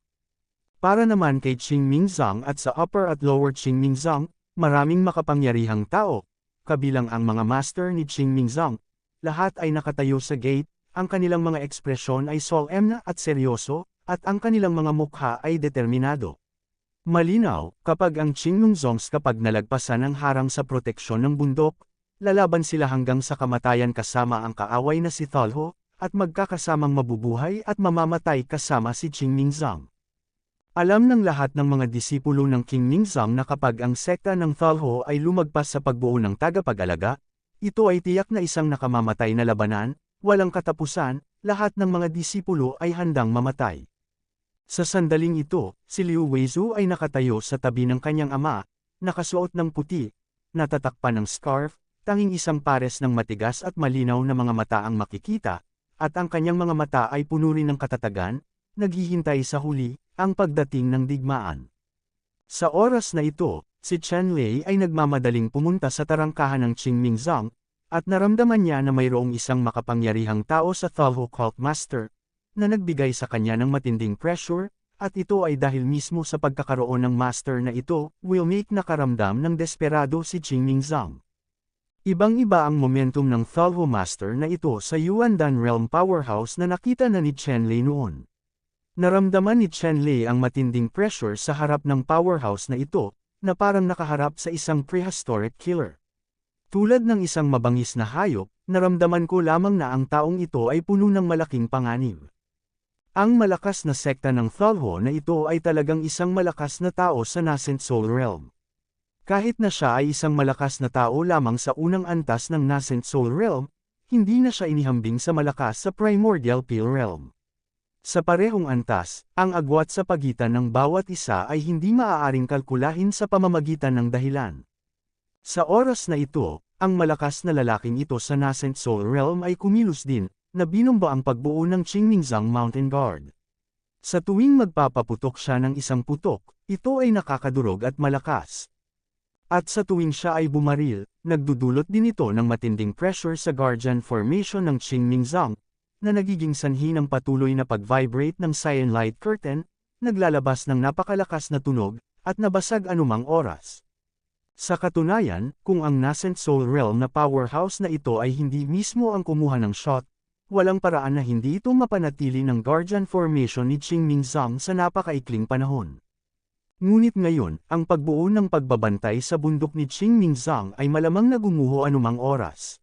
Para naman kay Qing Mingzang at sa Upper at Lower Qing Mingzang, maraming makapangyarihang tao, kabilang ang mga master ni Qing Mingzang, lahat ay nakatayo sa gate, ang kanilang mga ekspresyon ay solemn at seryoso, at ang kanilang mga mukha ay determinado. Malinaw, kapag ang Qing Mingzongs kapag nalagpasan ang harang sa proteksyon ng bundok, lalaban sila hanggang sa kamatayan kasama ang kaaway na si Thal Ho, at magkakasamang mabubuhay at mamamatay kasama si Qing Mingzang. Alam ng lahat ng mga disipulo ng Qing Mingzang na kapag ang sekta ng Thal Ho ay lumagpas sa pagbuo ng tagapag-alaga, ito ay tiyak na isang nakamamatay na labanan, walang katapusan, lahat ng mga disipulo ay handang mamatay. Sa sandaling ito, si Liu Weizu ay nakatayo sa tabi ng kanyang ama, nakasuot ng puti, natatakpan ng scarf, tanging isang pares ng matigas at malinaw na mga mata ang makikita, at ang kanyang mga mata ay puno rin ng katatagan, naghihintay sa huli, ang pagdating ng digmaan. Sa oras na ito, si Chen Lei ay nagmamadaling pumunta sa tarangkahan ng Qing Mingzang, at naramdaman niya na mayroong isang makapangyarihang tao sa Thal Ho Cult Master, na nagbigay sa kanya ng matinding pressure, at ito ay dahil mismo sa pagkakaroon ng master na ito, will make nakaramdam ng desperado si Qing Mingzang. Ibang-iba ang momentum ng Thal Ho Master na ito sa Yuandan Realm Powerhouse na nakita na ni Chen Lei noon. Naramdaman ni Chen Lei ang matinding pressure sa harap ng powerhouse na ito, na parang nakaharap sa isang prehistoric killer. Tulad ng isang mabangis na hayop, naramdaman ko lamang na ang taong ito ay puno ng malaking panganib. Ang malakas na sekta ng Thal Ho na ito ay talagang isang malakas na tao sa Nascent Soul Realm. Kahit na siya ay isang malakas na tao lamang sa unang antas ng Nascent Soul Realm, hindi na siya inihambing sa malakas sa Primordial Pale Realm. Sa parehong antas, ang agwat sa pagitan ng bawat isa ay hindi maaaring kalkulahin sa pamamagitan ng dahilan. Sa oras na ito, ang malakas na lalaking ito sa Nascent Soul Realm ay kumilos din, na binomba ang pagbuo ng Qing Mingzang Mountain Guard. Sa tuwing magpapaputok siya ng isang putok, ito ay nakakadurog at malakas. At sa tuwing siya ay bumaril, nagdudulot din ito ng matinding pressure sa Guardian Formation ng Qing Mingzang, na nagiging sanhi ng patuloy na pag-vibrate ng Cyan Light Curtain, naglalabas ng napakalakas na tunog, at nabasag anumang oras. Sa katunayan, kung ang Nascent Soul Realm na powerhouse na ito ay hindi mismo ang kumuha ng shot, walang paraan na hindi ito mapanatili ng Guardian Formation ni Qing Mingzang sa napakaikling panahon. Ngunit ngayon, ang pagbuo ng pagbabantay sa bundok ni Qing Mingzang ay malamang na gumuho anumang oras.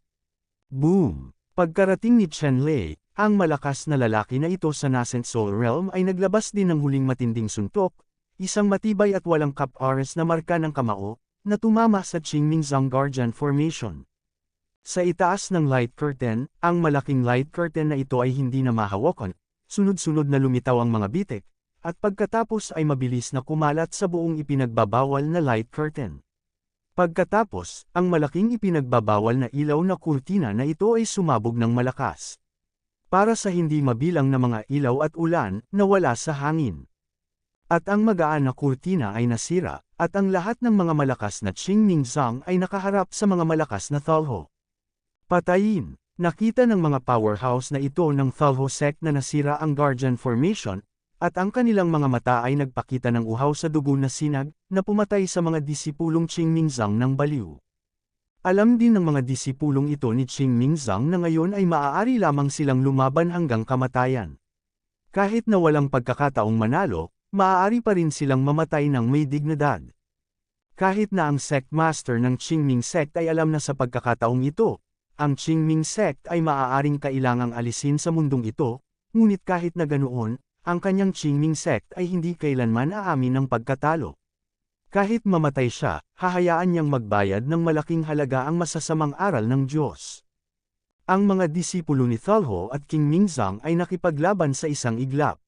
Boom! Pagkarating ni Chen Lei, ang malakas na lalaki na ito sa Nascent Soul Realm ay naglabas din ng huling matinding suntok, isang matibay at walang kap-ares na marka ng kamao, na tumama sa Qing Mingzang Guardian Formation. Sa itaas ng light curtain, ang malaking light curtain na ito ay hindi na mahawakan, sunod-sunod na lumitaw ang mga bitik, at pagkatapos ay mabilis na kumalat sa buong ipinagbabawal na light curtain. Pagkatapos, ang malaking ipinagbabawal na ilaw na kurtina na ito ay sumabog ng malakas. Para sa hindi mabilang na mga ilaw at ulan, na wala sa hangin. At ang magaan na kurtina ay nasira, at ang lahat ng mga malakas na Qingming Zhang ay nakaharap sa mga malakas na Thulho. Patayin! Nakita ng mga powerhouse na ito ng Thulho sect na nasira ang Guardian Formation, at ang kanilang mga mata ay nagpakita ng uhaw sa dugo na sinag, na pumatay sa mga disipulong Qingming Zhang ng baliw. Alam din ng mga disipulong ito ni Qingming Zhang na ngayon ay maaari lamang silang lumaban hanggang kamatayan. Kahit na walang pagkakataong manalo, maaari pa rin silang mamatay ng may dignidad. Kahit na ang sect master ng Qingming sect ay alam na sa pagkakataong ito, ang Qingming sect ay maaaring kailangang alisin sa mundong ito, ngunit kahit na ganoon, ang kanyang Qingming sect ay hindi kailanman aamin ng pagkatalo. Kahit mamatay siya, hahayaan niyang magbayad ng malaking halaga ang masasamang aral ng Diyos. Ang mga disipulo ni Thulho at Qingming Zhang ay nakipaglaban sa isang iglap.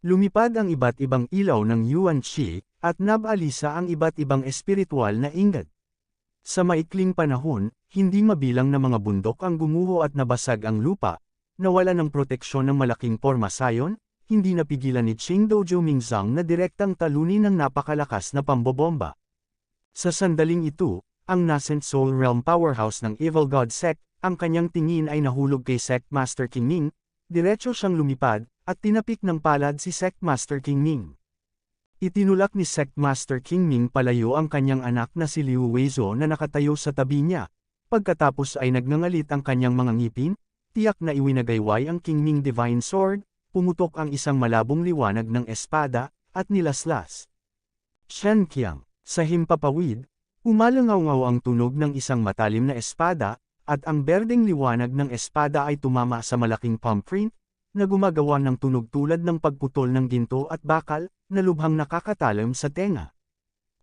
Lumipad ang iba't ibang ilaw ng Yuan Qi, at nabalisa ang iba't ibang espiritual na ingat. Sa maikling panahon, hindi mabilang na mga bundok ang gumuho at nabasag ang lupa, nawala ng proteksyon ng malaking pormasayon, hindi napigilan ni Qing Dojo Mingzang na direktang talunin ng napakalakas na pambobomba. Sa sandaling ito, ang nascent Soul Realm powerhouse ng Evil God Sect, ang kanyang tingin ay nahulog kay Sect Master Qingming, diretso siyang lumipad, at tinapik ng palad si Sect Master Qingming. Itinulak ni Sect Master Qingming palayo ang kanyang anak na si Liu Weizo na nakatayo sa tabi niya. Pagkatapos ay nagngangalit ang kanyang mga ngipin, tiyak na iwinagayway ang Qingming Divine Sword, pumutok ang isang malabong liwanag ng espada, at nilaslas. Shen Qiang, sa himpapawid, umalangaw-ngaw ang tunog ng isang matalim na espada, at ang berdeng liwanag ng espada ay tumama sa malaking palm print, na gumagawa ng tunog tulad ng pagputol ng ginto at bakal, na lubhang nakakatalim sa tenga.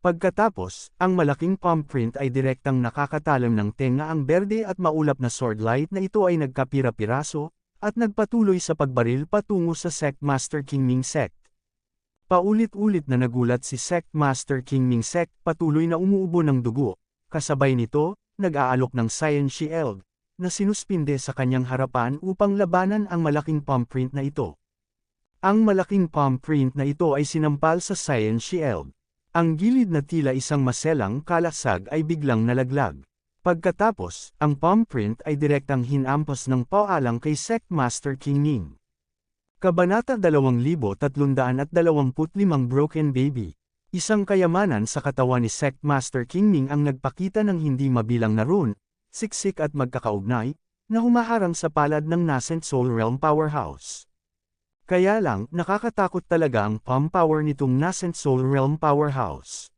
Pagkatapos, ang malaking palm print ay direktang nakakatalim ng tenga ang berde at maulap na sword light na ito ay nagkapira-piraso, at nagpatuloy sa pagbaril patungo sa Sect Master Qingming Sect. Paulit-ulit na nagulat si Sect Master Qingming Sect, patuloy na umuubo ng dugo, kasabay nito, nag-aalok ng Cyan Shield, na sinuspinde sa kanyang harapan upang labanan ang malaking palm print na ito. Ang malaking palm print na ito ay sinampal sa Cyan Shield. Ang gilid na tila isang maselang kalasag ay biglang nalaglag. Pagkatapos, ang palm print ay direktang hinampas ng paalang kay Sect Master Qingming. Kabanata 2325 Broken Baby. Isang kayamanan sa katawan ni Sect Master Qingming ang nagpakita ng hindi mabilang na rune, siksik at magkakaugnay, na humaharang sa palad ng nascent Soul Realm Powerhouse. Kaya lang, nakakatakot talaga ang palm power nitong nascent Soul Realm Powerhouse.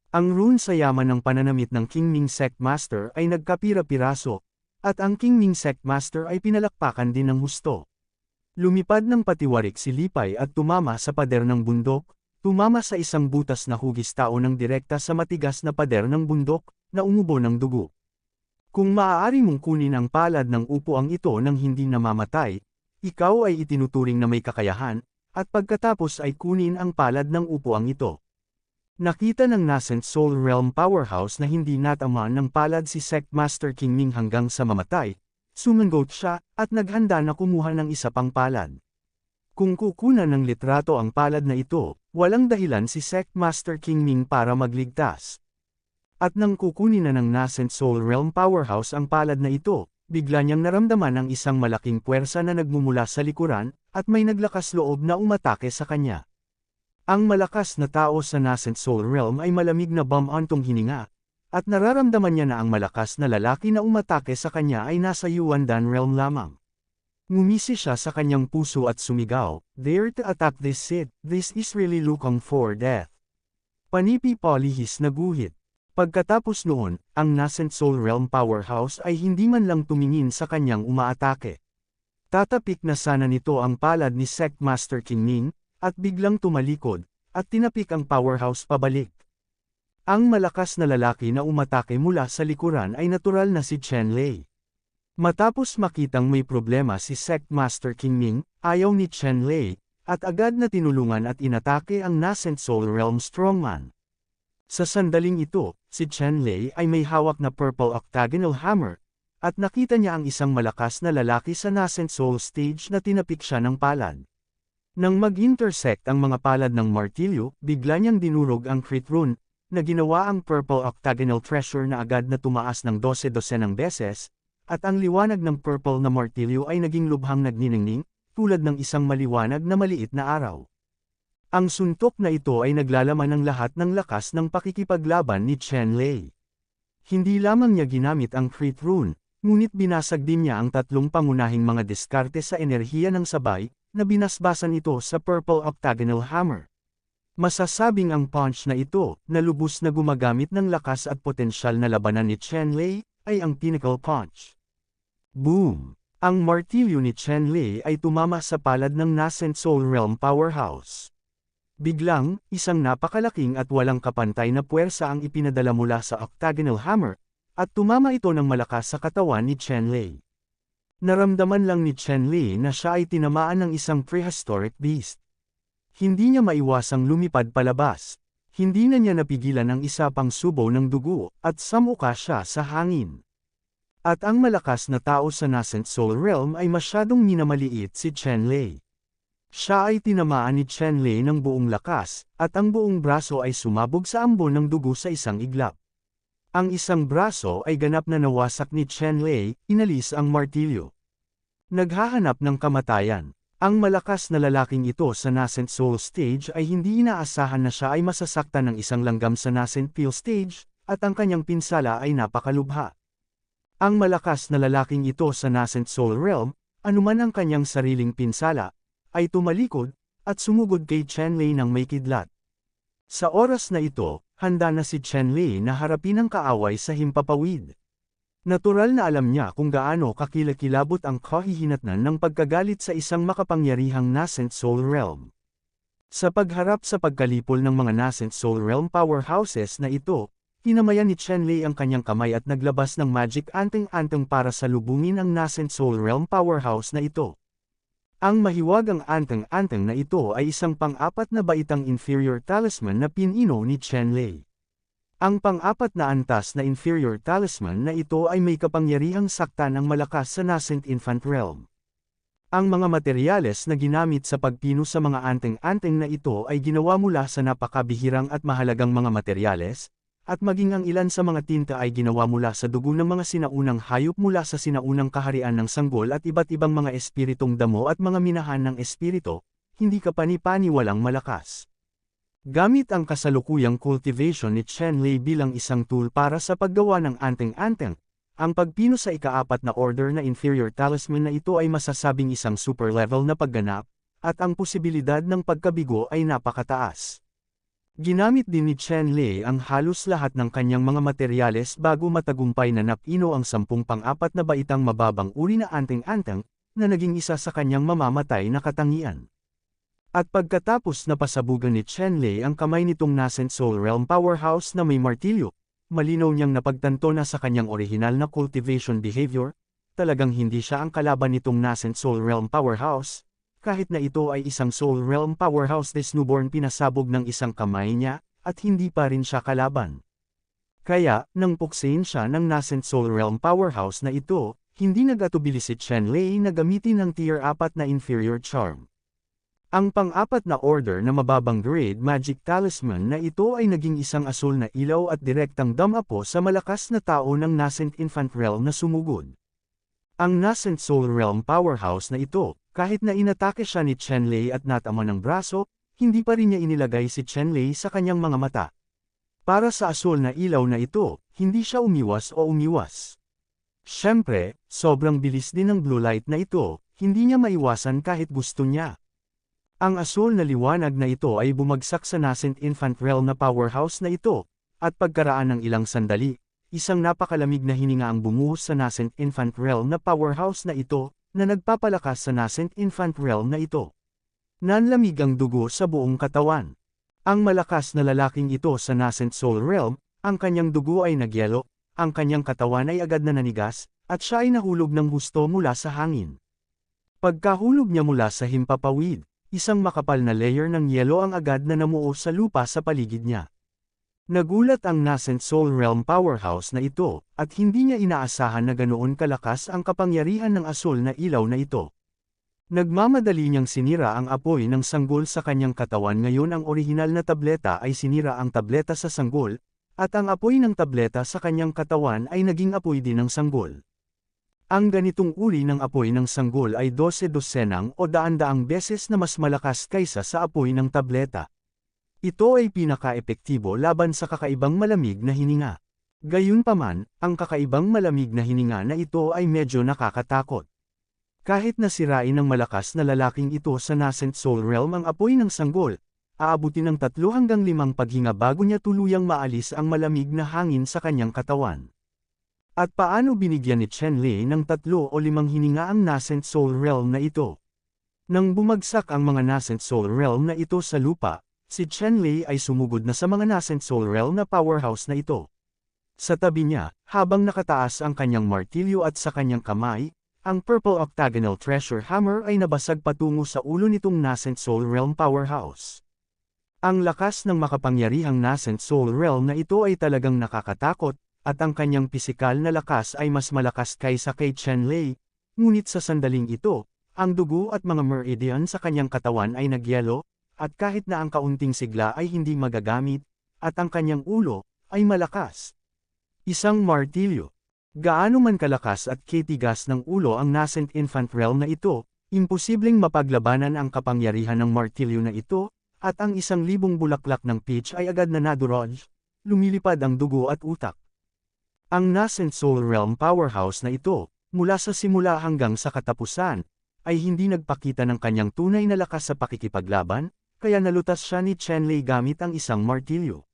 Ang rune sa yaman ng pananamit ng Qingming Sect Master ay nagkapira-piraso, at ang Qingming Sect Master ay pinalakpakan din ng husto. Lumipad ng patiwarik si Lipay at tumama sa pader ng bundok, tumama sa isang butas na hugis tao ng direkta sa matigas na pader ng bundok, na umubo ng dugo. Kung maaari mong kunin ang palad ng upuang ito nang hindi namamatay, ikaw ay itinuturing na may kakayahan, at pagkatapos ay kunin ang palad ng upuang ito. Nakita ng nascent Soul Realm Powerhouse na hindi natamaan ng palad si Sect Master Qingming hanggang sa mamatay, sumangot siya, at naghanda na kumuha ng isa pang palad. Kung kukunan ng litrato ang palad na ito, walang dahilan si Sect Master Qingming para magligtas. At nang kukunin na ng nascent Soul Realm Powerhouse ang palad na ito, bigla niyang naramdaman ang isang malaking puwersa na nagmumula sa likuran, at may naglakas loob na umatake sa kanya. Ang malakas na tao sa nascent Soul Realm ay malamig na bumantong hininga, at nararamdaman niya na ang malakas na lalaki na umatake sa kanya ay nasa Yuandan Realm lamang. Ngumisi siya sa kanyang puso at sumigaw, "Dare to attack this Sid, this is really looking for death." Panipi palihis na guhit. Pagkatapos noon, ang nascent Soul Realm Powerhouse ay hindi man lang tumingin sa kanyang umaatake. Tatapik na sana nito ang palad ni Sect Master Qingming, at biglang tumalikod, at tinapik ang powerhouse pabalik. Ang malakas na lalaki na umatake mula sa likuran ay natural na si Chen Lei. Matapos makitang may problema si Sect Master Qingming, ayaw ni Chen Lei, at agad na tinulungan at inatake ang nascent Soul Realm Strongman. Sa sandaling ito, si Chen-Lei ay may hawak na purple octagonal hammer, at nakita niya ang isang malakas na lalaki sa nascent Soul stage na tinapik siya ng palad. Nang mag-intersect ang mga palad ng martilyo, bigla niyang dinurog ang crit rune, na ginawa ang purple octagonal treasure na agad na tumaas ng 12-12 beses, at ang liwanag ng purple na martilyo ay naging lubhang nagniningning, tulad ng isang maliwanag na maliit na araw. Ang suntok na ito ay naglalaman ng lahat ng lakas ng pakikipaglaban ni Chen-Lei. Hindi lamang niya ginamit ang crit rune, ngunit binasag din niya ang tatlong pangunahing mga diskarte sa enerhiya ng sabay, na binasbasan ito sa purple octagonal hammer. Masasabing ang punch na ito, na lubos na gumagamit ng lakas at potensyal na labanan ni Chen-Lei, ay ang pinnacle punch. Boom! Ang martilyo ni Chen-Lei ay tumama sa palad ng nascent Soul Realm Powerhouse. Biglang, isang napakalaking at walang kapantay na puwersa ang ipinadala mula sa octagonal hammer, at tumama ito ng malakas sa katawan ni Chen-Lei. Naramdaman lang ni Chen-Lei na siya ay tinamaan ng isang prehistoric beast. Hindi niya maiwasang lumipad palabas. Hindi na niya napigilan ang isa pang subo ng dugo, at samuka siya sa hangin. At ang malakas na tao sa nascent Soul Realm ay masyadong minamaliit si Chen-Lei. Siya ay tinamaan ni Chen-Lei ng buong lakas, at ang buong braso ay sumabog sa ambon ng dugo sa isang iglap. Ang isang braso ay ganap na nawasak ni Chen-Lei, inalis ang martilyo. Naghahanap ng kamatayan. Ang malakas na lalaking ito sa nascent Soul stage ay hindi inaasahan na siya ay masasaktan ng isang langgam sa nascent Peel stage, at ang kanyang pinsala ay napakalubha. Ang malakas na lalaking ito sa nascent Soul Realm, anuman ang kanyang sariling pinsala, ay tumalikod, at sumugod kay Chen-Lei ng may kidlat. Sa oras na ito, handa na si Chen-Lei na harapin ang kaaway sa himpapawid. Natural na alam niya kung gaano kakilakilabot ang kahihinatnan ng pagkagalit sa isang makapangyarihang nascent Soul Realm. Sa pagharap sa pagkalipol ng mga nascent Soul Realm powerhouses na ito, hinamayan ni Chen-Lei ang kanyang kamay at naglabas ng magic anteng-anteng para salubungin ang nascent Soul Realm powerhouse na ito. Ang mahiwagang anteng-anteng na ito ay isang pang-apat na baitang inferior talisman na pinino ni Chen-Lei. Ang pang-apat na antas na inferior talisman na ito ay may kapangyarihang saktan ng malakas sa nascent infant realm. Ang mga materyales na ginamit sa pagpino sa mga anteng-anteng na ito ay ginawa mula sa napakabihirang at mahalagang mga materyales, at maging ang ilan sa mga tinta ay ginawa mula sa dugo ng mga sinaunang hayop mula sa sinaunang kaharian ng sanggol at iba't ibang mga espiritong damo at mga minahan ng espirito, hindi kapani-paniwalang malakas. Gamit ang kasalukuyang cultivation ni Chen-Lei bilang isang tool para sa paggawa ng anteng-anteng, ang pagpino sa ika-4 na order na inferior talisman na ito ay masasabing isang super level na pagganap, at ang posibilidad ng pagkabigo ay napakataas. Ginamit din ni Chen-Lei ang halos lahat ng kanyang mga materyales bago matagumpay na napino ang 10 pang-4 na baitang mababang uri na anteng-anteng, na naging isa sa kanyang mamamatay na katangian. At pagkatapos na pasabugan ni Chen-Lei ang kamay nitong nascent Soul Realm powerhouse na may martilyo, malinaw niyang napagtanto na sa kanyang orihinal na cultivation behavior, talagang hindi siya ang kalaban nitong nascent Soul Realm powerhouse. Kahit na ito ay isang Soul Realm powerhouse des newborn pinasabog ng isang kamay niya, at hindi pa rin siya kalaban. Kaya, nang puksain siya ng nascent Soul Realm powerhouse na ito, hindi nagatubili si Chen-Lei na gamitin ng tier 4 na inferior charm. Ang pang-4 na order na mababang grade magic talisman na ito ay naging isang asul na ilaw at direktang damapo sa malakas na tao ng nascent infant realm na sumugod. Ang nascent Soul Realm powerhouse na ito, kahit na inatake siya ni Chen-Lei at natama ng braso, hindi pa rin niya inilagay si Chen-Lei sa kanyang mga mata. Para sa asul na ilaw na ito, hindi siya umiwas o umiwas. Siyempre, sobrang bilis din ng blue light na ito, hindi niya maiwasan kahit gusto niya. Ang asul na liwanag na ito ay bumagsak sa nascent infant realm na powerhouse na ito, at pagkaraan ng ilang sandali, isang napakalamig na hininga ang bumuhos sa nascent infant realm na powerhouse na ito, na nagpapalakas sa nascent infant realm na ito. Nanlamig ang dugo sa buong katawan. Ang malakas na lalaking ito sa nascent soul realm, ang kanyang dugo ay nagyelo, ang kanyang katawan ay agad na nanigas, at siya ay nahulog ng husto mula sa hangin. Pagkahulog niya mula sa himpapawid, isang makapal na layer ng yelo ang agad na namuo sa lupa sa paligid niya. Nagulat ang nascent soul realm powerhouse na ito, at hindi niya inaasahan na ganoon kalakas ang kapangyarihan ng asul na ilaw na ito. Nagmamadali niyang sinira ang apoy ng sanggol sa kanyang katawan. Ngayon ang orihinal na tableta ay sinira ang tableta sa sanggol, at ang apoy ng tableta sa kanyang katawan ay naging apoy din ng sanggol. Ang ganitong uri ng apoy ng sanggol ay 12 o daan-daang beses na mas malakas kaysa sa apoy ng tableta. Ito ay pinaka-epektibo laban sa kakaibang malamig na hininga. Gayunpaman, ang kakaibang malamig na hininga na ito ay medyo nakakatakot. Kahit nasirain ng malakas na lalaking ito sa nascent soul realm ang apoy ng sanggol, aabutin ng 3 hanggang 5 paghinga bago niya tuluyang maalis ang malamig na hangin sa kanyang katawan. At paano binigyan ni Chen Lei ng 3 o 5 hininga ang nascent soul realm na ito? Nang bumagsak ang mga nascent soul realm na ito sa lupa, si Chen Lei ay sumugod na sa mga nascent soul realm na powerhouse na ito. Sa tabi niya, habang nakataas ang kanyang martilyo at sa kanyang kamay, ang purple octagonal treasure hammer ay nabasag patungo sa ulo nitong nascent soul realm powerhouse. Ang lakas ng makapangyarihang nascent soul realm na ito ay talagang nakakatakot, at ang kanyang pisikal na lakas ay mas malakas kaysa kay Chen Lei, ngunit sa sandaling ito, ang dugo at mga meridian sa kanyang katawan ay nagyelo, at kahit na ang kaunting sigla ay hindi magagamit, at ang kanyang ulo ay malakas. Isang martilyo. Gaano man kalakas at katigas ng ulo ang nascent infant realm na ito, imposibleng mapaglabanan ang kapangyarihan ng martilyo na ito, at ang 1,000 bulaklak ng peach ay agad na nadurog, lumilipad ang dugo at utak. Ang nascent soul realm powerhouse na ito, mula sa simula hanggang sa katapusan, ay hindi nagpakita ng kanyang tunay na lakas sa pakikipaglaban, kaya nalutas siya ni Chen Lei gamit ang isang martilyo.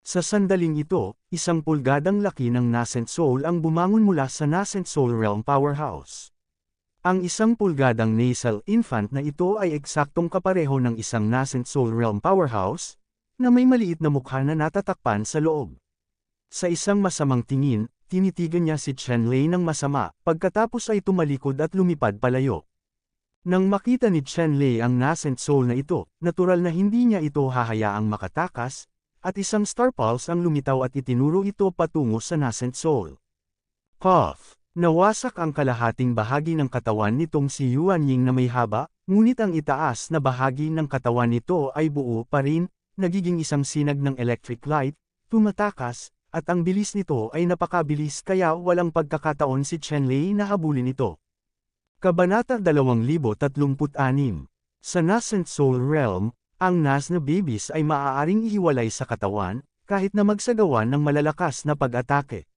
Sa sandaling ito, 1 pulgadang laki ng nascent soul ang bumangon mula sa nascent soul realm powerhouse. Ang 1 pulgadang nasal infant na ito ay eksaktong kapareho ng isang nascent soul realm powerhouse, na may maliit na mukha na natatakpan sa loob. Sa isang masamang tingin, tinitigan niya si Chen Lei ng masama, pagkatapos ay tumalikod at lumipad palayo. Nang makita ni Chen Lei ang nascent soul na ito, natural na hindi niya ito hahayaang makatakas, at isang star pulse ang lumitaw at itinuro ito patungo sa nascent soul. Cough! Nawasak ang kalahating bahagi ng katawan nitong si Yuan Ying na may haba, ngunit ang itaas na bahagi ng katawan nito ay buo pa rin, nagiging isang sinag ng electric light, tumatakas, at ang bilis nito ay napakabilis kaya walang pagkakataon si Chen Lei na habulin ito. Kabanata 2036. Sa nascent soul realm, ang nas na babies ay maaaring ihiwalay sa katawan, kahit na magsagawa ng malalakas na pag-atake.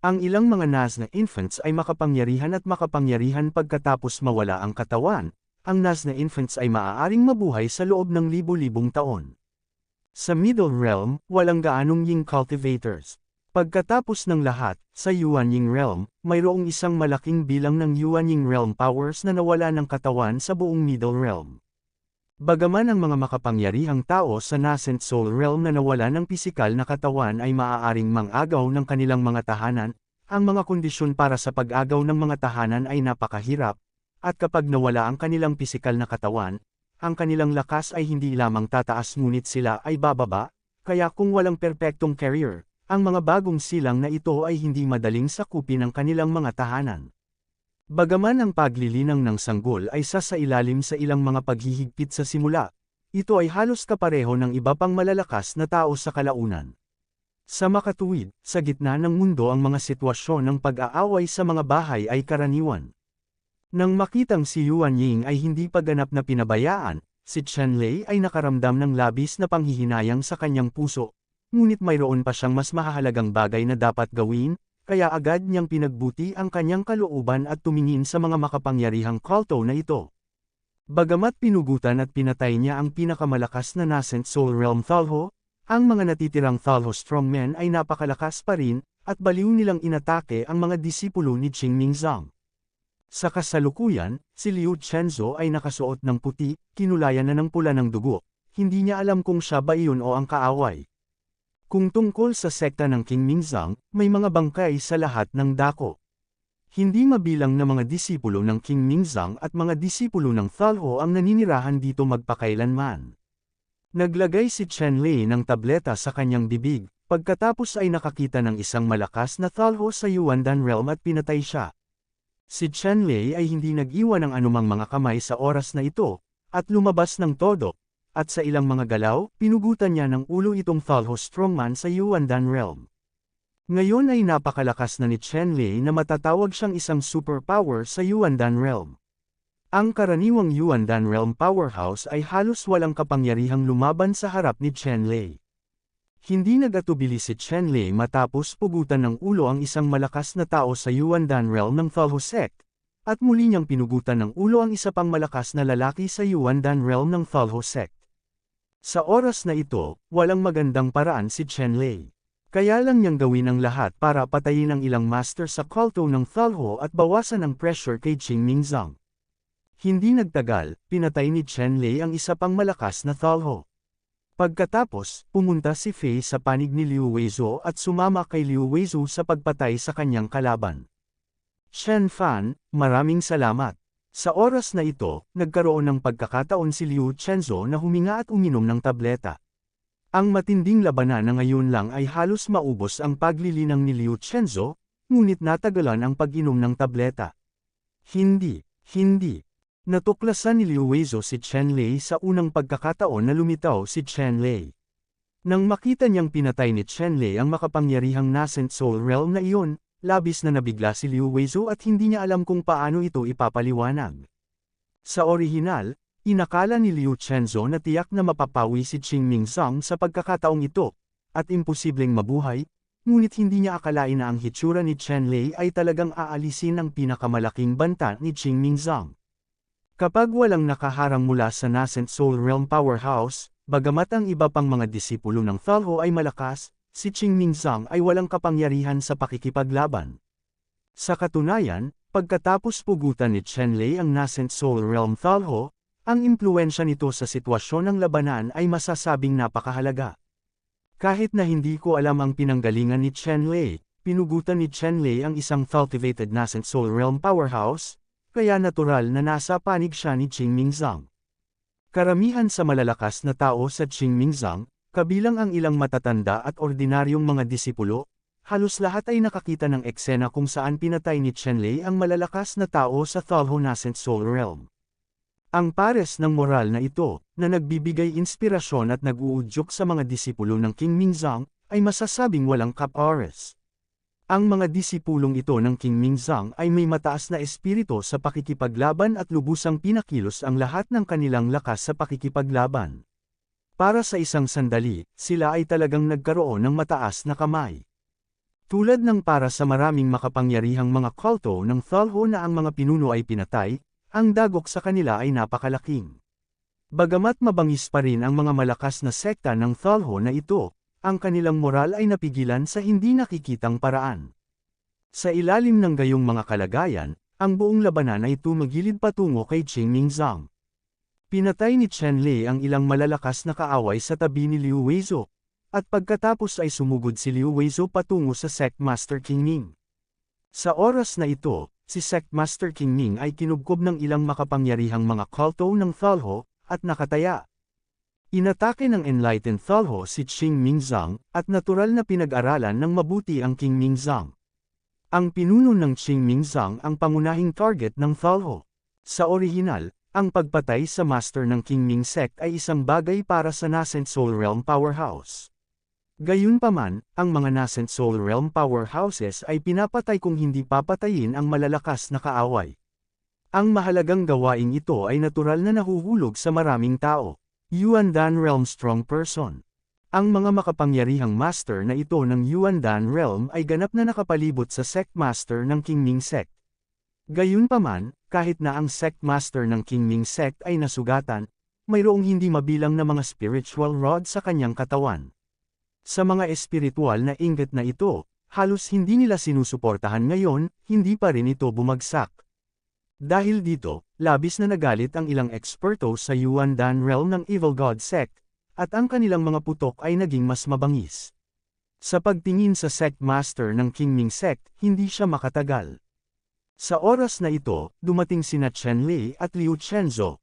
Ang ilang mga nas na infants ay makapangyarihan at makapangyarihan pagkatapos mawala ang katawan. Ang nas na infants ay maaaring mabuhay sa loob ng libo-libong taon. Sa middle realm, walang gaanong Ying cultivators. Pagkatapos ng lahat, sa Yuan Ying realm, mayroong isang malaking bilang ng Yuan Ying realm powers na nawala ng katawan sa buong middle realm. Bagaman ang mga makapangyarihang tao sa nascent soul realm na nawala ng pisikal na katawan ay maaaring mang-agaw ng kanilang mga tahanan, ang mga kondisyon para sa pag-agaw ng mga tahanan ay napakahirap, at kapag nawala ang kanilang pisikal na katawan, ang kanilang lakas ay hindi lamang tataas ngunit sila ay bababa, kaya kung walang perpektong carrier, ang mga bagong silang na ito ay hindi madaling sakupin ang kanilang mga tahanan. Bagaman ang paglilinang ng sanggol ay sasailalim sa ilang mga paghihigpit sa simula, ito ay halos kapareho ng iba pang malalakas na tao sa kalaunan. Sa makatuwid, sa gitna ng mundo ang mga sitwasyon ng pag-aaway sa mga bahay ay karaniwan. Nang makitang si Yuan Ying ay hindi pa ganap na pinabayaan, si Chen Lei ay nakaramdam ng labis na panghihinayang sa kanyang puso. Ngunit mayroon pa siyang mas mahahalagang bagay na dapat gawin, kaya agad niyang pinagbuti ang kanyang kalooban at tumingin sa mga makapangyarihang kulto na ito. Bagamat pinugutan at pinatay niya ang pinakamalakas na nascent soul realm Thalho, ang mga natitirang Thalho strongmen ay napakalakas pa rin, at baliw nilang inatake ang mga disipulo ni Qing Mingzang. Sa kasalukuyan, si Liu Chenzo ay nakasuot ng puti, kinulayan na ng pula ng dugo, hindi niya alam kung siya ba iyon o ang kaaway. Kung tungkol sa sekta ng King Mingzang, may mga bangkay sa lahat ng dako. Hindi mabilang na mga disipulo ng King Mingzang at mga disipulo ng Thalho ang naninirahan dito magpakailanman. Naglagay si Chen Lei ng tableta sa kanyang bibig, pagkatapos ay nakakita ng isang malakas na Thalho sa Yuandan Realm at pinatay siya. Si Chen Lei ay hindi nag-iwan ng anumang mga kamay sa oras na ito, at lumabas ng todo, at sa ilang mga galaw, pinugutan niya ng ulo itong Thalho Strongman sa Yuandan Realm. Ngayon ay napakalakas na ni Chen Lei na matatawag siyang isang superpower sa Yuandan Realm. Ang karaniwang Yuandan Realm powerhouse ay halos walang kapangyarihang lumaban sa harap ni Chen Lei. Hindi nagatubili si Chen Lei matapos pugutan ng ulo ang isang malakas na tao sa Yuandan Realm ng Thalho Sect, at muli niyang pinugutan ng ulo ang isa pang malakas na lalaki sa Yuandan Realm ng Thalho Sect. Sa oras na ito, walang magandang paraan si Chen Lei. Kaya lang niyang gawin ang lahat para patayin ang ilang master sa kulto ng Thalho at bawasan ang pressure kay Qing Mingzang. Hindi nagtagal, pinatay ni Chen Lei ang isa pang malakas na Thalho. Pagkatapos, pumunta si Fei sa panig ni Liu Weizhou at sumama kay Liu Weizhou sa pagpatay sa kanyang kalaban. Shen Fan, maraming salamat. Sa oras na ito, nagkaroon ng pagkakataon si Liu Chenzo na huminga at uminom ng tableta. Ang matinding labanan na ngayon lang ay halos maubos ang paglilinang ni Liu Chenzo, ngunit natagalan ang pag-inom ng tableta. Hindi. Natuklasan ni Liu Weizhou si Chen Lei sa unang pagkakataon na lumitaw si Chen Lei. Nang makita niyang pinatay ni Chen Lei ang makapangyarihang nascent soul realm na iyon, labis na nabigla si Liu Weizhou at hindi niya alam kung paano ito ipapaliwanag. Sa orihinal, inakala ni Liu Chenzo na tiyak na mapapawi si Qing Mingzang sa pagkakataong ito, at imposibleng mabuhay, ngunit hindi niya akalain na ang hitsura ni Chen Lei ay talagang aalisin ang pinakamalaking banta ni Qing Mingzang. Kapag walang nakaharang mula sa nascent soul realm powerhouse, bagamat ang iba pang mga disipulo ng Thalho ay malakas, si Qing Mingzang ay walang kapangyarihan sa pakikipaglaban. Sa katunayan, pagkatapos pugutan ni Chen Lei ang nascent soul realm Thalho, ang impluwensya nito sa sitwasyon ng labanan ay masasabing napakahalaga. Kahit na hindi ko alam ang pinanggalingan ni Chen Lei, pinugutan ni Chen Lei ang isang cultivated nascent soul realm powerhouse, kaya natural na nasa panig siya ni Qing Mingzang. Karamihan sa malalakas na tao sa Qing Mingzang, kabilang ang ilang matatanda at ordinaryong mga disipulo, halos lahat ay nakakita ng eksena kung saan pinatay ni Chen Lei ang malalakas na tao sa Thalho nascent soul realm. Ang pares ng moral na ito, na nagbibigay inspirasyon at nag-uudyok sa mga disipulo ng King Mingzang, ay masasabing walang kapares. Ang mga disipulong ito ng King Mingzang ay may mataas na espiritu sa pakikipaglaban at lubusang pinakilos ang lahat ng kanilang lakas sa pakikipaglaban. Para sa isang sandali, sila ay talagang nagkaroon ng mataas na kamay. Tulad ng para sa maraming makapangyarihang mga kulto ng Thalho na ang mga pinuno ay pinatay, ang dagok sa kanila ay napakalaking. Bagamat mabangis pa rin ang mga malakas na sekta ng Thalho na ito, ang kanilang moral ay napigilan sa hindi nakikitang paraan. Sa ilalim ng gayong mga kalagayan, ang buong labanan ay tumagilid patungo kay Qing Mingzang. Pinatay ni Chen Lei ang ilang malalakas na kaaway sa tabi ni Liu Weizhou, at pagkatapos ay sumugod si Liu Weizhou patungo sa Sect Master King Ming. Sa oras na ito, si Sect Master King Ming ay kinubkob ng ilang makapangyarihang mga kulto ng Thalho, at nakataya. Inatake ng Enlightened Thalho si Qing Mingzang, at natural na pinag-aralan ng mabuti ang King Mingzang. Ang pinuno ng Qing Mingzang ang pangunahing target ng Thalho. Sa orihinal, ang pagpatay sa master ng King Ming sect ay isang bagay para sa nascent soul realm powerhouse. Gayunpaman, ang mga nascent soul realm powerhouses ay pinapatay kung hindi papatayin ang malalakas na kaaway. Ang mahalagang gawaing ito ay natural na nahuhulog sa maraming tao. Yuandan Realm Strong Person. Ang mga makapangyarihang master na ito ng Yuandan Realm ay ganap na nakapalibot sa sect master ng King Ming sect. Gayunpaman, kahit na ang sect master ng King Ming sect ay nasugatan, mayroong hindi mabilang na mga spiritual rod sa kanyang katawan. Sa mga espiritual na inggit na ito, halos hindi nila sinusuportahan ngayon, hindi pa rin ito bumagsak. Dahil dito, labis na nagalit ang ilang eksperto sa Yuandan Realm ng Evil God Sect, at ang kanilang mga putok ay naging mas mabangis. Sa pagtingin sa sect master ng King Ming sect, hindi siya makatagal. Sa oras na ito, dumating sina Chen Lei at Liu Chenzo.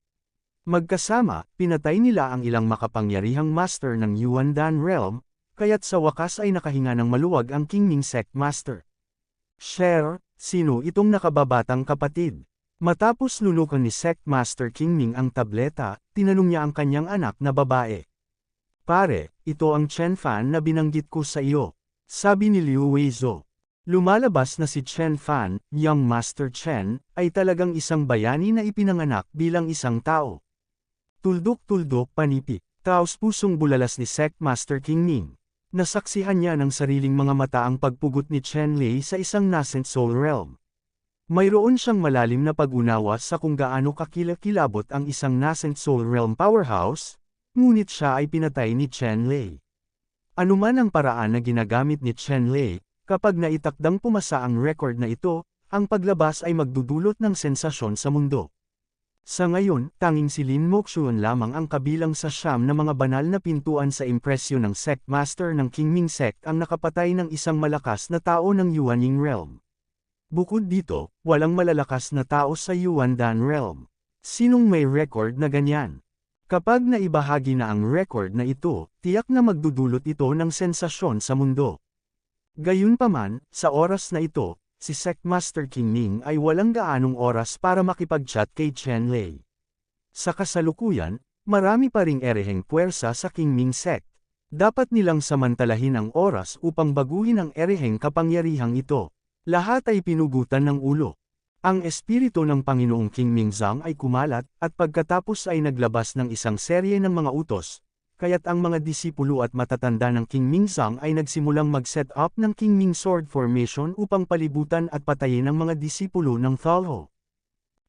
Magkasama, pinatay nila ang ilang makapangyarihang master ng Yuandan Realm, kaya't sa wakas ay nakahinga ng maluwag ang Qingming Sect Master. Sher, sino itong nakababatang kapatid? Matapos lunukan ni Sect Master Qingming ang tableta, tinanong niya ang kanyang anak na babae. Pare, ito ang Chen Fan na binanggit ko sa iyo, sabi ni Liu Weizhou. Lumalabas na si Chen Fan, Young Master Chen, ay talagang isang bayani na ipinanganak bilang isang tao. Tuldok-tuldok panipik, taos-pusong bulalas ni Sect Master Qingming. Nasaksihan niya ng sariling mga mata ang pagpugot ni Chen Lei sa isang nascent soul realm. Mayroon siyang malalim na pag-unawa sa kung gaano kakilakilabot ang isang nascent soul realm powerhouse, ngunit siya ay pinatay ni Chen Lei. Anuman ang paraan na ginagamit ni Chen Lei, kapag naitakdang pumasa ang record na ito, ang paglabas ay magdudulot ng sensasyon sa mundo. Sa ngayon, tanging si Lin Moxuan lamang ang kabilang sa siyam na mga banal na pintuan sa impresyon ng Sect Master ng Qingming Sect ang nakapatay ng isang malakas na tao ng Yuanying Realm. Bukod dito, walang malalakas na tao sa Yuandan Realm. Sinong may record na ganyan? Kapag naibahagi na ang record na ito, tiyak na magdudulot ito ng sensasyon sa mundo. Gayunpaman, sa oras na ito, si Sect Master Qingming ay walang gaanong oras para makipag-chat kay Chen Lei. Sa kasalukuyan, marami pa ring ereheng puwersa sa Qingming Sect. Dapat nilang samantalahin ang oras upang baguhin ang ereheng kapangyarihang ito. Lahat ay pinugutan ng ulo. Ang espiritu ng Panginoong Qingming Zhang ay kumalat, at pagkatapos ay naglabas ng isang serye ng mga utos, kaya't ang mga disipulo at matatanda ng Qingming Zhang ay nagsimulang mag-set up ng Qingming Sword Formation upang palibutan at patayin ang mga disipulo ng Thalho.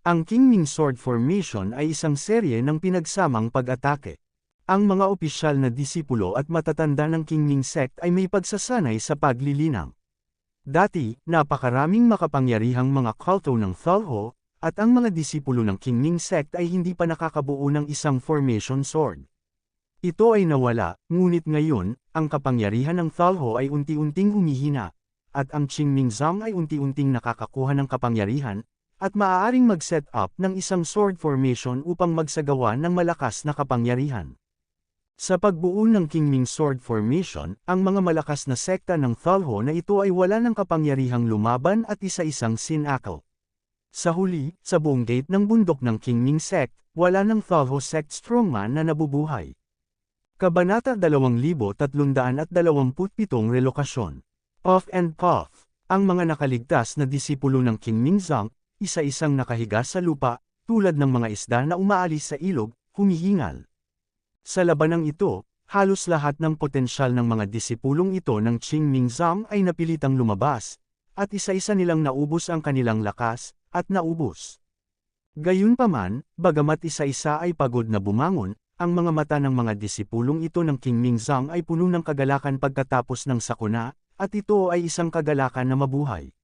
Ang Qingming Sword Formation ay isang serye ng pinagsamang pag-atake. Ang mga opisyal na disipulo at matatanda ng Qingming Sect ay may pagsasanay sa paglilinang. Dati, napakaraming makapangyarihang mga kulto ng Thalho, at ang mga disipulo ng Qingming Sect ay hindi pa nakakabuo ng isang formation sword. Ito ay nawala, ngunit ngayon, ang kapangyarihan ng Thalho ay unti-unting humihina, at ang Qingming Zhang ay unti-unting nakakakuha ng kapangyarihan, at maaaring mag-set up ng isang sword formation upang magsagawa ng malakas na kapangyarihan. Sa pagbuo ng Qingming Sword Formation, ang mga malakas na sekta ng Thalho na ito ay wala ng kapangyarihang lumaban at isa-isang sinakal. Sa huli, sa buong gate ng bundok ng Qingming Sect, wala ng Thalho Sect strongman na nabubuhay. Kabanata 2327 Relokasyon. Off and Puff. Ang mga nakaligtas na disipulo ng Qingming Zhang, isa-isang nakahiga sa lupa, tulad ng mga isda na umaalis sa ilog, humihingal. Sa labanang ito, halos lahat ng potensyal ng mga disipulong ito ng Qingming Zhang ay napilitang lumabas, at isa-isa nilang naubos ang kanilang lakas, at naubos. Gayunpaman, bagamat isa-isa ay pagod na bumangon, ang mga mata ng mga disipulong ito ng Qingming Zhang ay puno ng kagalakan pagkatapos ng sakuna, at ito ay isang kagalakan na mabuhay.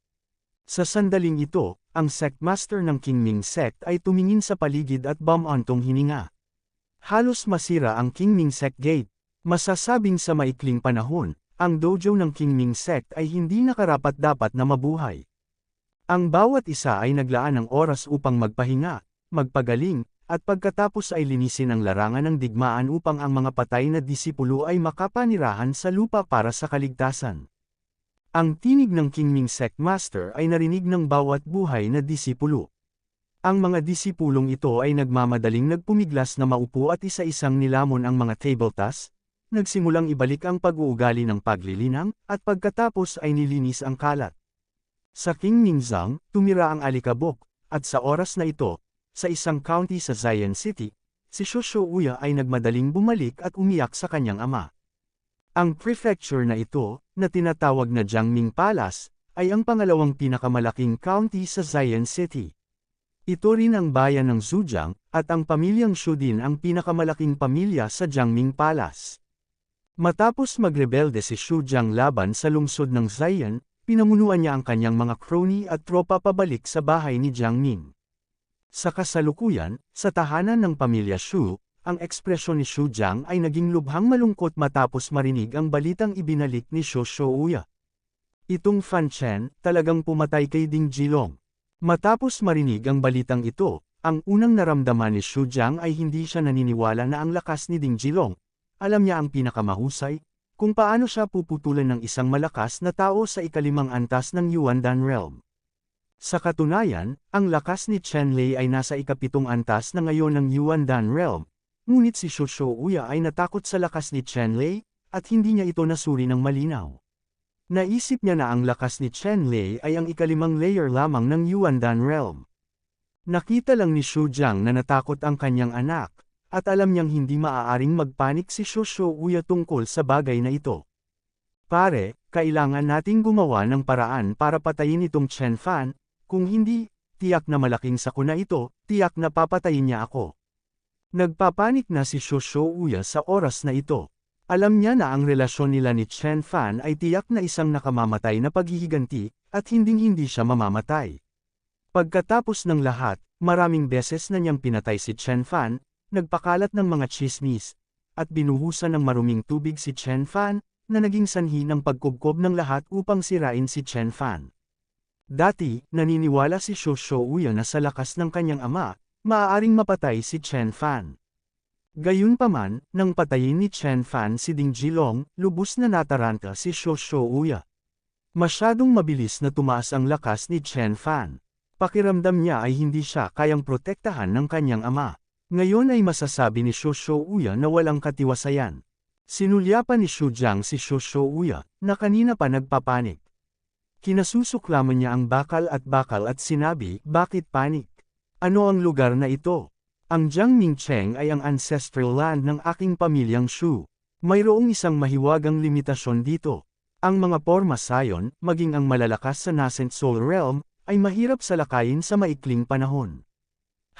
Sa sandaling ito, ang Sect Master ng Qingming Sect ay tumingin sa paligid at bumantong hininga. Halos masira ang Qingming Sect Gate. Masasabing sa maikling panahon, ang dojo ng Qingming Sect ay hindi nakarapat-dapat na mabuhay. Ang bawat isa ay naglaan ng oras upang magpahinga, magpagaling, at pagkatapos ay linisin ang larangan ng digmaan upang ang mga patay na disipulo ay makapanirahan sa lupa para sa kaligtasan. Ang tinig ng Qingming Sect Master ay narinig ng bawat buhay na disipulo. Ang mga disipulong ito ay nagmamadaling nagpumiglas na maupo at isa-isang nilamon ang mga tabletas, nagsimulang ibalik ang pag-uugali ng paglilinang, at pagkatapos ay nilinis ang kalat. Sa Qingming Zhang, tumira ang alikabok, at sa oras na ito, sa isang county sa Zion City, si Shosho Uya ay nagmadaling bumalik at umiyak sa kanyang ama. Ang prefecture na ito, na tinatawag na Jiangming Palace, ay ang pangalawang pinakamalaking county sa Zion City. Ito rin ang bayan ng Zhujiang, at ang pamilyang Shu din ang pinakamalaking pamilya sa Jiangming Palace. Matapos magrebelde si Shu Jiang laban sa lungsod ng Zion, pinamunuan niya ang kanyang mga crony at tropa pabalik sa bahay ni Jiangming. Sa kasalukuyan, sa tahanan ng pamilya Shu, ang ekspresyon ni Shu Jiang ay naging lubhang malungkot matapos marinig ang balitang ibinalik ni Shosho Uya. Itong Fan Chen, talagang pumatay kay Ding Jilong. Matapos marinig ang balitang ito, ang unang naramdaman ni Xu Jiang ay hindi siya naniniwala na ang lakas ni Ding Jilong. Alam niya ang pinakamahusay, kung paano siya puputulan ng isang malakas na tao sa ikalimang antas ng Yuandan Realm. Sa katunayan, ang lakas ni Chen Lei ay nasa ikapitong antas na ngayon ng Yuandan Realm, ngunit si Xu Shouya ay natakot sa lakas ni Chen Lei, at hindi niya ito nasuri ng malinaw. Naisip niya na ang lakas ni Chen Lei ay ang ikalimang layer lamang ng Yuandan Realm. Nakita lang ni Xu Jiang na natakot ang kanyang anak, at alam niyang hindi maaaring magpanik si Xu Shouya tungkol sa bagay na ito. Pare, kailangan nating gumawa ng paraan para patayin itong Chen Fan, kung hindi, tiyak na malaking sakuna ito, tiyak na papatayin niya ako. Nagpapanik na si Xu Shouya sa oras na ito. Alam niya na ang relasyon nila ni Chen Fan ay tiyak na isang nakamamatay na paghihiganti, at hinding-hindi siya mamamatay. Pagkatapos ng lahat, maraming beses na niyang pinatay si Chen Fan, nagpakalat ng mga chismis, at binuhusan ng maruming tubig si Chen Fan, na naging sanhi ng pagkubkob ng lahat upang sirain si Chen Fan. Dati, naniniwala si Xu Shouya na sa lakas ng kanyang ama, maaaring mapatay si Chen Fan. Gayunpaman, nang patayin ni Chen Fan si Ding Jilong, lubos na nataranta si Xu Shouya. Masyadong mabilis na tumaas ang lakas ni Chen Fan. Pakiramdam niya ay hindi siya kayang protektahan ng kanyang ama. Ngayon ay masasabi ni Xu Shouya na walang katiwasayan. Sinulyapan ni Xu Jiang si Xu Shouya, na kanina pa nagpapanik. Kinasusuklaman niya ang bakal at sinabi, bakit panik? Ano ang lugar na ito? Ang Jiangming Cheng ay ang ancestral land ng aking pamilyang Xu. Mayroong isang mahiwagang limitasyon dito. Ang mga porma sayon, maging ang malalakas sa nascent soul realm, ay mahirap salakayin sa maikling panahon.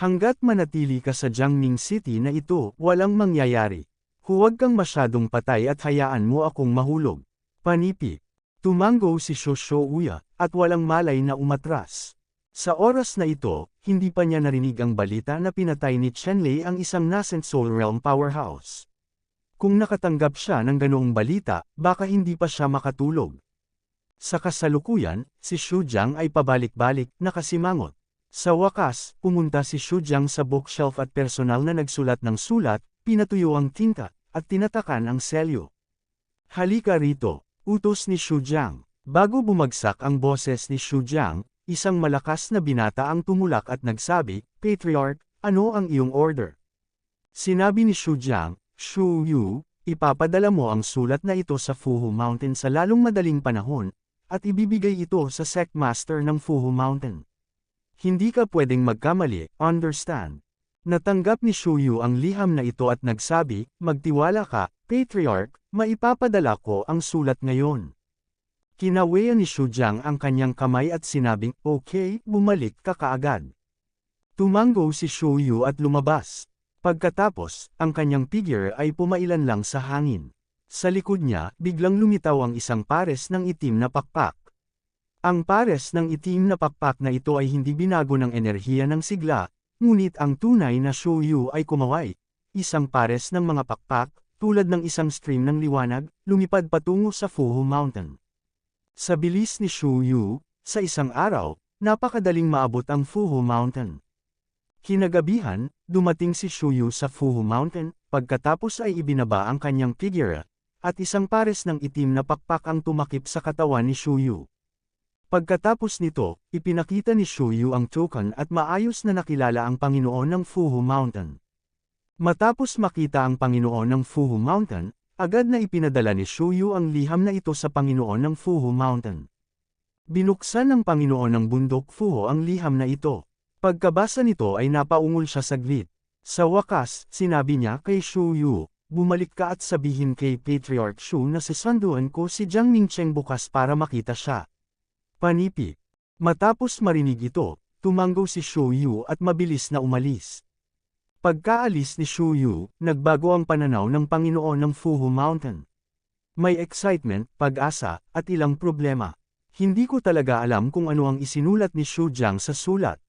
Hanggat manatili ka sa Jiangming City na ito, walang mangyayari. Huwag kang masyadong patay at hayaan mo akong mahulog. Panipi. Tumango si Xu Shouya, at walang malay na umatras. Sa oras na ito, hindi pa niya narinig ang balita na pinatay ni Chen Lei ang isang nascent soul realm powerhouse. Kung nakatanggap siya ng ganoong balita, baka hindi pa siya makatulog. Sa kasalukuyan, si Xu Jiang ay pabalik-balik, nakasimangot. Sa wakas, pumunta si Xu Jiang sa bookshelf at personal na nagsulat ng sulat, pinatuyo ang tinta, at tinatakan ang selyo. Halika rito, utos ni Xu Jiang. Bago bumagsak ang boses ni Xu Jiang, isang malakas na binata ang tumulak at nagsabi, Patriarch, ano ang iyong order? Sinabi ni Xu Jiang, Xu Yu, ipapadala mo ang sulat na ito sa Fuhu Mountain sa lalong madaling panahon, at ibibigay ito sa sect master ng Fuhu Mountain. Hindi ka pwedeng magkamali, understand? Natanggap ni Xu Yu ang liham na ito at nagsabi, magtiwala ka, Patriarch, maipapadala ko ang sulat ngayon. Kinawayan ni Xu Jiang ang kanyang kamay at sinabing, okay, bumalik ka kaagad. Tumango si Xu Yu at lumabas. Pagkatapos, ang kanyang figure ay pumailan lang sa hangin. Sa likod niya, biglang lumitaw ang isang pares ng itim na pakpak. Ang pares ng itim na pakpak na ito ay hindi binago ng enerhiya ng sigla, ngunit ang tunay na Xu Yu ay kumaway. Isang pares ng mga pakpak, tulad ng isang stream ng liwanag, lumipad patungo sa Fuhu Mountain. Sa bilis ni Xu Yu, sa isang araw, napakadaling maabot ang Fuhu Mountain. Kinagabihan, dumating si Xu Yu sa Fuhu Mountain, pagkatapos ay ibinaba ang kanyang figure, at isang pares ng itim na pakpak ang tumakip sa katawan ni Xu Yu. Pagkatapos nito, ipinakita ni Xu Yu ang token at maayos na nakilala ang Panginoon ng Fuhu Mountain. Matapos makita ang Panginoon ng Fuhu Mountain, agad na ipinadala ni Xu Yu ang liham na ito sa Panginoon ng Fuhu Mountain. Binuksan ng Panginoon ng Bundok Fuhu ang liham na ito. Pagkabasa nito ay napaungol siya saglit. Sa wakas, sinabi niya kay Xu Yu, bumalik ka at sabihin kay Patriarch Xu na sasanduan ko si Jiang Mingcheng bukas para makita siya. Panipi. Matapos marinig ito, tumango si Xu Yu at mabilis na umalis. Pagkaalis ni Xu Yu, nagbago ang pananaw ng Panginoon ng Fuhu Mountain. May excitement, pag-asa, at ilang problema. Hindi ko talaga alam kung ano ang isinulat ni Xu Jiang sa sulat.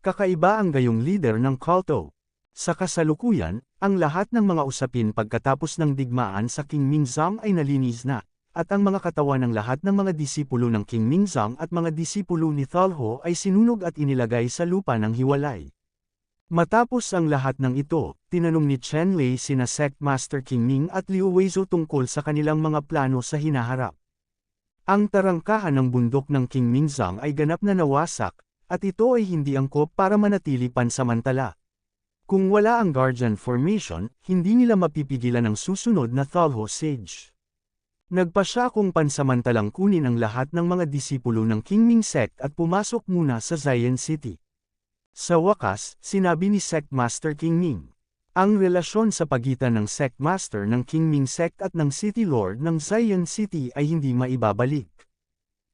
Kakaiba ang gayong leader ng kulto. Sa kasalukuyan, ang lahat ng mga usapin pagkatapos ng digmaan sa King Mingzam ay nalinis na, at ang mga katawan ng lahat ng mga disipulo ng King Mingzong at mga disipulo ni Thalho ay sinunog at inilagay sa lupa ng hiwalay. Matapos ang lahat ng ito, tinanong ni Chen Lei sina Sect Master King Ming at Liu Weizo tungkol sa kanilang mga plano sa hinaharap. Ang tarangkahan ng bundok ng King Mingzong ay ganap na nawasak, at ito ay hindi angkop para manatili pansamantala. Kung wala ang Guardian Formation, hindi nila mapipigilan ang susunod na Thalho Sage. Nagpa siya kung pansamantalang kunin ang lahat ng mga disipulo ng King Ming Sect at pumasok muna sa Zion City. Sa wakas, sinabi ni Sect Master King Ming, ang relasyon sa pagitan ng Sect Master ng King Ming Sect at ng City Lord ng Zion City ay hindi maibabalik.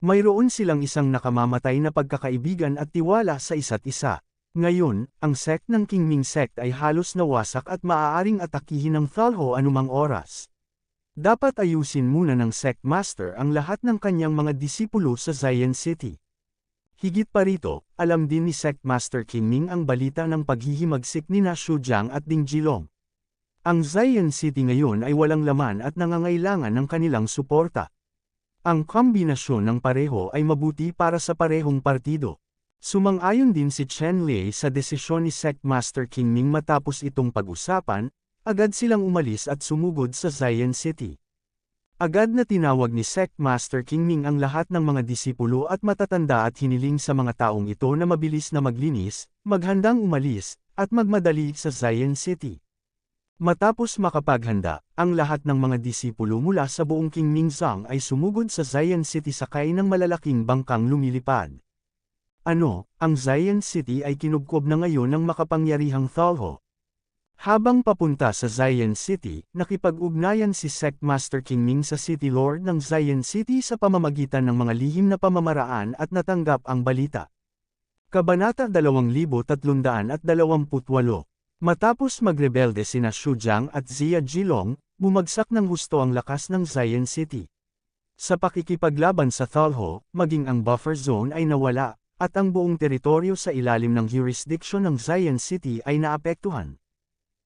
Mayroon silang isang nakamamatay na pagkakaibigan at tiwala sa isa't isa. Ngayon, ang sect ng King Ming Sect ay halos nawasak at maaaring atakihin ng Thalho anumang oras. Dapat ayusin muna ng Sect Master ang lahat ng kanyang mga disipulo sa Zion City. Higit pa rito, alam din ni Sect Master King Ming ang balita ng paghihimagsik ni na Shu Jiang at Ding Jilong. Ang Zion City ngayon ay walang laman at nangangailangan ng kanilang suporta. Ang kombinasyon ng pareho ay mabuti para sa parehong partido. Sumang-ayon din si Chen Lei sa desisyon ni Sect Master King Ming matapos itong pag-usapan, agad silang umalis at sumugod sa Zion City. Agad na tinawag ni Sect Master King Ming ang lahat ng mga disipulo at matatanda at hiniling sa mga taong ito na mabilis na maglinis, maghandang umalis, at magmadali sa Zion City. Matapos makapaghanda, ang lahat ng mga disipulo mula sa buong King Mingzong ay sumugod sa Zion City sakay ng malalaking bangkang lumilipad. Ang Zion City ay kinubkob na ngayon ng makapangyarihang Thalho. Habang papunta sa Zion City, nakipag-ugnayan si Sect Master King Ming sa City Lord ng Zion City sa pamamagitan ng mga lihim na pamamaraan at natanggap ang balita. Kabanata 2328. Matapos magrebelde sina Shu Jiang at Zia Jilong, bumagsak ng husto ang lakas ng Zion City. Sa pakikipaglaban sa Thalho, maging ang buffer zone ay nawala, at ang buong teritoryo sa ilalim ng jurisdiction ng Zion City ay naapektuhan.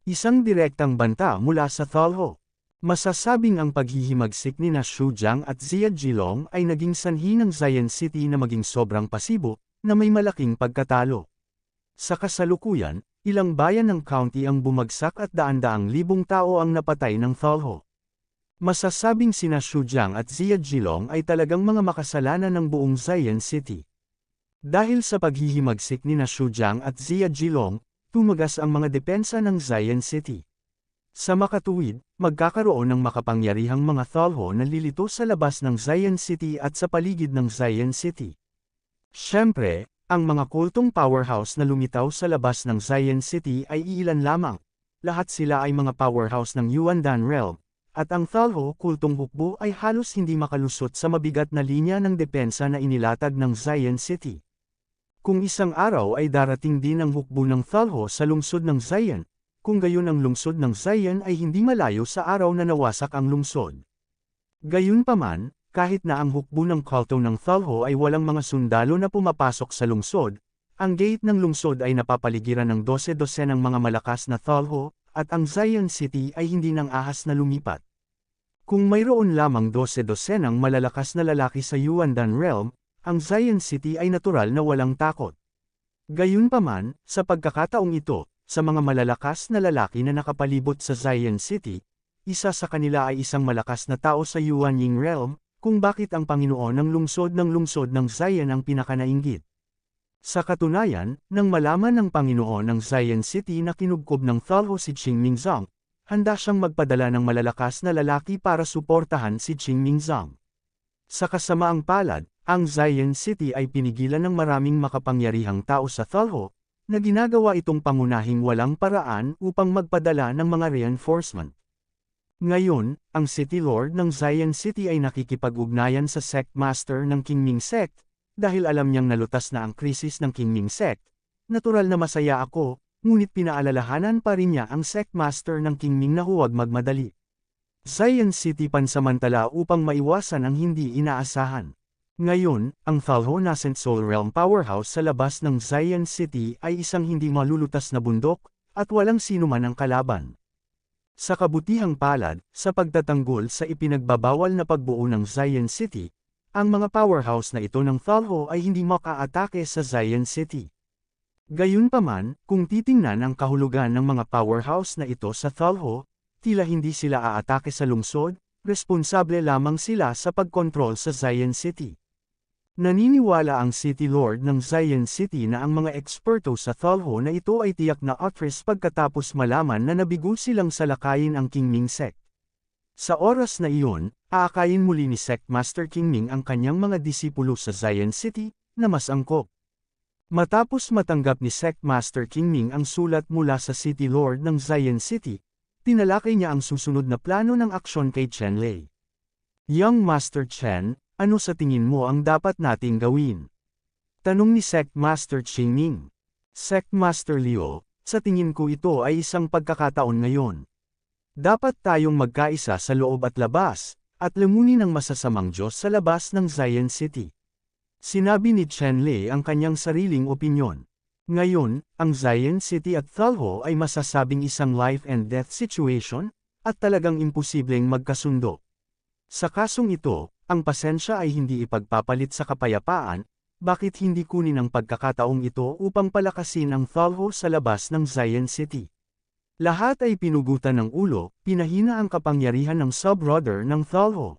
Isang direktang banta mula sa Thalho. Masasabing ang paghihimagsik ni na Shu Jiang at Zia Jilong ay naging sanhi ng Zion City na maging sobrang pasibo, na may malaking pagkatalo. Sa kasalukuyan, ilang bayan ng county ang bumagsak at daan-daang libong tao ang napatay ng Thalho. Masasabing sina Shu Jiang at Zia Jilong ay talagang mga makasalanan ng buong Zion City. Dahil sa paghihimagsik ni na Shu Jiang at Zia Jilong, tumagas ang mga depensa ng Zion City. Sa makatuwid, magkakaroon ng makapangyarihang mga Thalho na lilito sa labas ng Zion City at sa paligid ng Zion City. Siyempre, ang mga kultong powerhouse na lumitaw sa labas ng Zion City ay iilan lamang. Lahat sila ay mga powerhouse ng Yuandan Realm, at ang Thalho kultong hukbo ay halos hindi makalusot sa mabigat na linya ng depensa na inilatag ng Zion City. Kung isang araw ay darating din ang hukbo ng Thalho sa lungsod ng Zion, kung gayon ang lungsod ng Zion ay hindi malayo sa araw na nawasak ang lungsod. Gayunpaman, kahit na ang hukbo ng kulto ng Thalho ay walang mga sundalo na pumapasok sa lungsod, ang gate ng lungsod ay napapaligiran ng 12 ng mga malakas na Thalho, at ang Zion City ay hindi nang ahas na lumipat. Kung mayroon lamang 12 ng malalakas na lalaki sa Yuandan Realm, ang Zion City ay natural na walang takot. Gayunpaman, sa pagkakataong ito, sa mga malalakas na lalaki na nakapalibot sa Zion City, isa sa kanila ay isang malakas na tao sa Yuanying Realm, kung bakit ang Panginoon ng lungsod ng Zion ang pinakanainggit. Sa katunayan, nang malaman ng Panginoon ng Zion City na kinubkob ng Thalho si Qing Mingzong, handa siyang magpadala ng malalakas na lalaki para suportahan si Qing Mingzong. Sa kasamaang palad, ang Zion City ay pinigilan ng maraming makapangyarihang tao sa Thalho, na ginagawa itong pangunahing walang paraan upang magpadala ng mga reinforcement. Ngayon, ang City Lord ng Zion City ay nakikipag-ugnayan sa Sect Master ng King Ming Sect, dahil alam niyang nalutas na ang krisis ng King Ming Sect. Natural na masaya ako, ngunit pinaalalahanan pa rin niya ang Sect Master ng King Ming na huwag magmadali. Zion City pansamantala upang maiwasan ang hindi inaasahan. Ngayon, ang Thalho Nascent Soul Realm Powerhouse sa labas ng Zion City ay isang hindi malulutas na bundok, at walang sinuman ang kalaban. Sa kabutihang palad, sa pagtatanggol sa ipinagbabawal na pagbuo ng Zion City, ang mga powerhouse na ito ng Thalho ay hindi makaatake sa Zion City. Gayunpaman, kung titingnan ang kahulugan ng mga powerhouse na ito sa Thalho, tila hindi sila aatake sa lungsod, responsable lamang sila sa pagkontrol sa Zion City. Naniniwala ang City Lord ng Zion City na ang mga eksperto sa Thalho na ito ay tiyak na atras pagkatapos malaman na nabigo silang salakayin ang Qingming sect. Sa oras na iyon, aakayin muli ni Sect Master Qingming ang kanyang mga disipulo sa Zion City, na mas angkop. Matapos matanggap ni Sect Master Qingming ang sulat mula sa City Lord ng Zion City, tinalakay niya ang susunod na plano ng aksyon kay Chen Lei. Young Master Chen, ano sa tingin mo ang dapat nating gawin? Tanong ni Sect Master Qingming. Sect Master Liu, sa tingin ko ito ay isang pagkakataon ngayon. Dapat tayong magkaisa sa loob at labas, at lamunin ang masasamang Diyos sa labas ng Zion City. Sinabi ni Chen Lei ang kanyang sariling opinyon. Ngayon, ang Zion City at Thalho ay masasabing isang life and death situation, at talagang imposibleng magkasundo. Sa kasong ito, ang pasensya ay hindi ipagpapalit sa kapayapaan, bakit hindi kunin ang pagkakataong ito upang palakasin ang Thalho sa labas ng Zion City? Lahat ay pinugutan ng ulo, pinahina ang kapangyarihan ng sub-brother ng Thalho.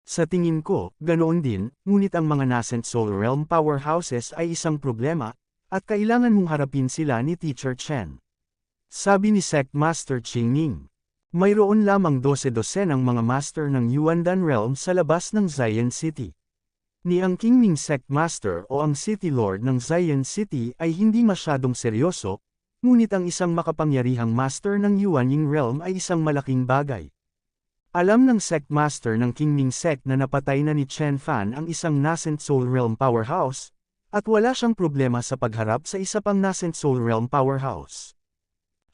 Sa tingin ko, ganoon din, ngunit ang mga nascent soul realm powerhouses ay isang problema, at kailangan mong harapin sila ni Teacher Chen. Sabi ni Sect Master Qingming. Mayroon lamang 12-12 ng mga master ng Yuandan Realm sa labas ng Zion City. Ni ang Qingming Sect Master o ang City Lord ng Zion City ay hindi masyadong seryoso, ngunit ang isang makapangyarihang master ng Yuanying Realm ay isang malaking bagay. Alam ng Sect Master ng Qingming Sect na napatay na ni Chen Fan ang isang nascent soul realm powerhouse, at wala siyang problema sa pagharap sa isa pang nascent soul realm powerhouse.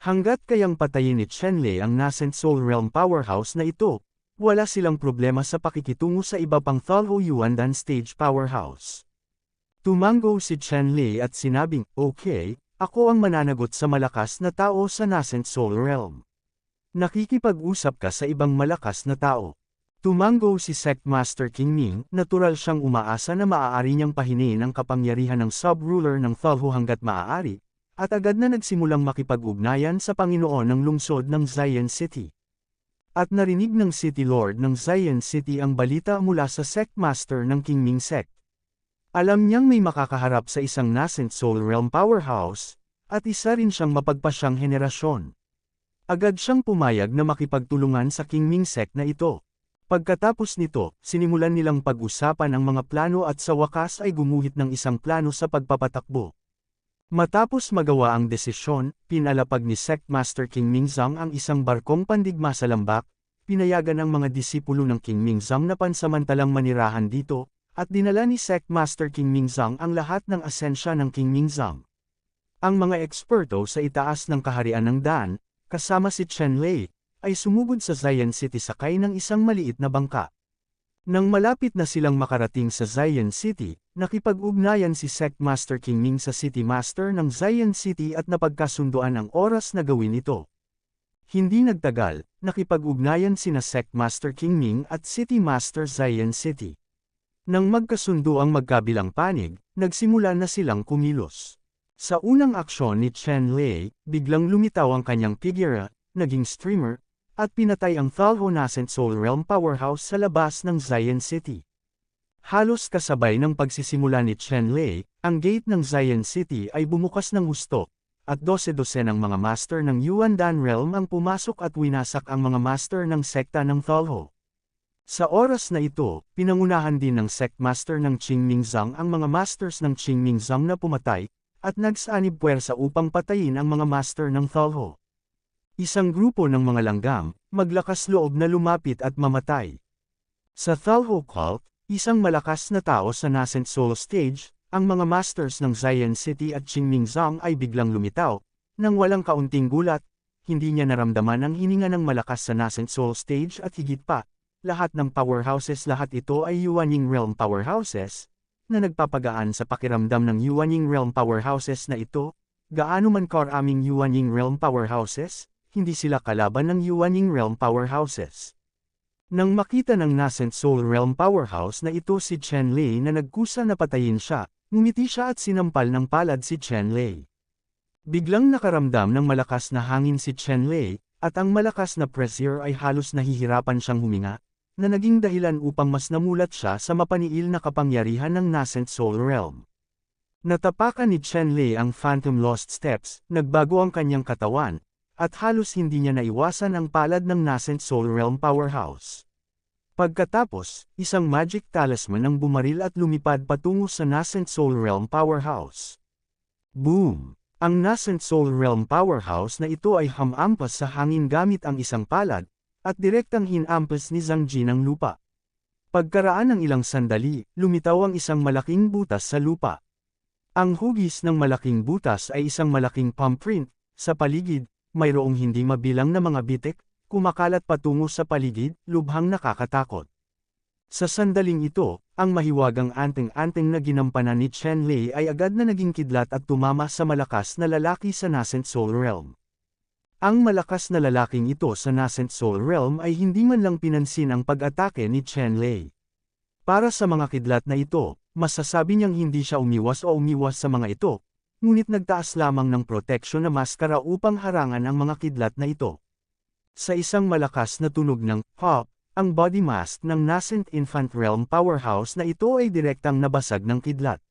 Hanggat kayang patayin ni Chen Lei ang nascent soul realm powerhouse na ito, wala silang problema sa pakikitungo sa iba pang Thalho Yuandan stage powerhouse. Tumango si Chen Lei at sinabing, okay, ako ang mananagot sa malakas na tao sa nascent soul realm. Nakikipag-usap ka sa ibang malakas na tao. Tumango si Sect Master Qingming, natural siyang umaasa na maaari niyang pahiniin ang kapangyarihan ng sub-ruler ng Thalho hanggat maaari, at agad na nagsimulang makipag-ugnayan sa Panginoon ng lungsod ng Zion City. At narinig ng City Lord ng Zion City ang balita mula sa Sect Master ng Qingming Sect. Alam niyang may makakaharap sa isang nascent soul realm powerhouse, at isa rin siyang mapagpasyang henerasyon. Agad siyang pumayag na makipagtulungan sa Qingming Sect na ito. Pagkatapos nito, sinimulan nilang pag-usapan ang mga plano at sa wakas ay gumuhit ng isang plano sa pagpapatakbo. Matapos magawa ang desisyon, pinalapag ni Sect Master Qingming Zhang ang isang barkong pandigma sa lambak, pinayagan ang mga disipulo ng Qingming Zhang na pansamantalang manirahan dito, at dinala ni Sect Master Qingming Zhang ang lahat ng asensya ng Qingming Zhang. Ang mga eksperto sa itaas ng kaharian ng Dan, kasama si Chen Lei, ay sumugod sa Zion City sakay ng isang maliit na bangka. Nang malapit na silang makarating sa Zion City, nakipag-ugnayan si Sect Master Qingming sa City Master ng Zion City at napagkasunduan ang oras na gawin ito. Hindi nagtagal, nakipag-ugnayan sina Sect Master Qingming at City Master Zion City. Nang magkasundo ang magkabilang panig, nagsimula na silang kumilos. Sa unang aksyon ni Chen Lei, biglang lumitaw ang kanyang figura, naging streamer, at pinatay ang Thalho Nascent Soul Realm Powerhouse sa labas ng Zion City. Halos kasabay ng pagsisimula ni Chen Lei, ang gate ng Zion City ay bumukas ng husto, at 12-12 ng mga master ng Yuandan Realm ang pumasok at winasak ang mga master ng sekta ng Thalho. Sa oras na ito, pinangunahan din ng Sect Master ng Qingming Zhang ang mga masters ng Qingming Zhang na pumatay, at nagsanib puwersa upang patayin ang mga master ng Thalho. Isang grupo ng mga langgam, maglakas loob na lumapit at mamatay. Sa Thalho cult, isang malakas na tao sa nascent soul stage, ang mga masters ng Zion City at Qingming Zhang ay biglang lumitaw, nang walang kaunting gulat, hindi niya naramdaman ang hininga ng malakas sa nascent soul stage at higit pa, lahat ng powerhouses lahat ito ay Yuanying Realm powerhouses, na nagpapagaan sa pakiramdam ng Yuanying Realm powerhouses na ito, gaano man karaming Yuanying Realm powerhouses, hindi sila kalaban ng Yuanying Realm powerhouses. Nang makita ng Nascent Soul Realm powerhouse na ito si Chen Lei na nagkusa na patayin siya, ngumiti siya at sinampal ng palad si Chen Lei. Biglang nakaramdam ng malakas na hangin si Chen Lei, at ang malakas na pressure ay halos nahihirapan siyang huminga, na naging dahilan upang mas namulat siya sa mapaniil na kapangyarihan ng Nascent Soul Realm. Natapakan ni Chen Lei ang Phantom Lost Steps, nagbago ang kanyang katawan, at halos hindi niya naiwasan ang palad ng Nascent Soul Realm powerhouse. Pagkatapos, isang magic talisman ang bumaril at lumipad patungo sa Nascent Soul Realm powerhouse. Boom! Ang Nascent Soul Realm powerhouse na ito ay hamampas sa hangin gamit ang isang palad, at direktang hinampas ni Zhang Ji ng lupa. Pagkaraan ng ilang sandali, lumitaw ang isang malaking butas sa lupa. Ang hugis ng malaking butas ay isang malaking palm print. Sa paligid, mayroong hindi mabilang na mga bitik, kumakalat patungo sa paligid, lubhang nakakatakot. Sa sandaling ito, ang mahiwagang anting-anting na ginampanan ni Chen Lei ay agad na naging kidlat at tumama sa malakas na lalaki sa Nascent Soul Realm. Ang malakas na lalaking ito sa Nascent Soul Realm ay hindi man lang pinansin ang pag-atake ni Chen Lei. Para sa mga kidlat na ito, masasabi niyang hindi siya umiwas sa mga ito, ngunit nagtaas lamang ng proteksyon na maskara upang harangan ang mga kidlat na ito. Sa isang malakas na tunog ng pop, ang body mask ng Nascent Infant Realm powerhouse na ito ay direktang nabasag ng kidlat.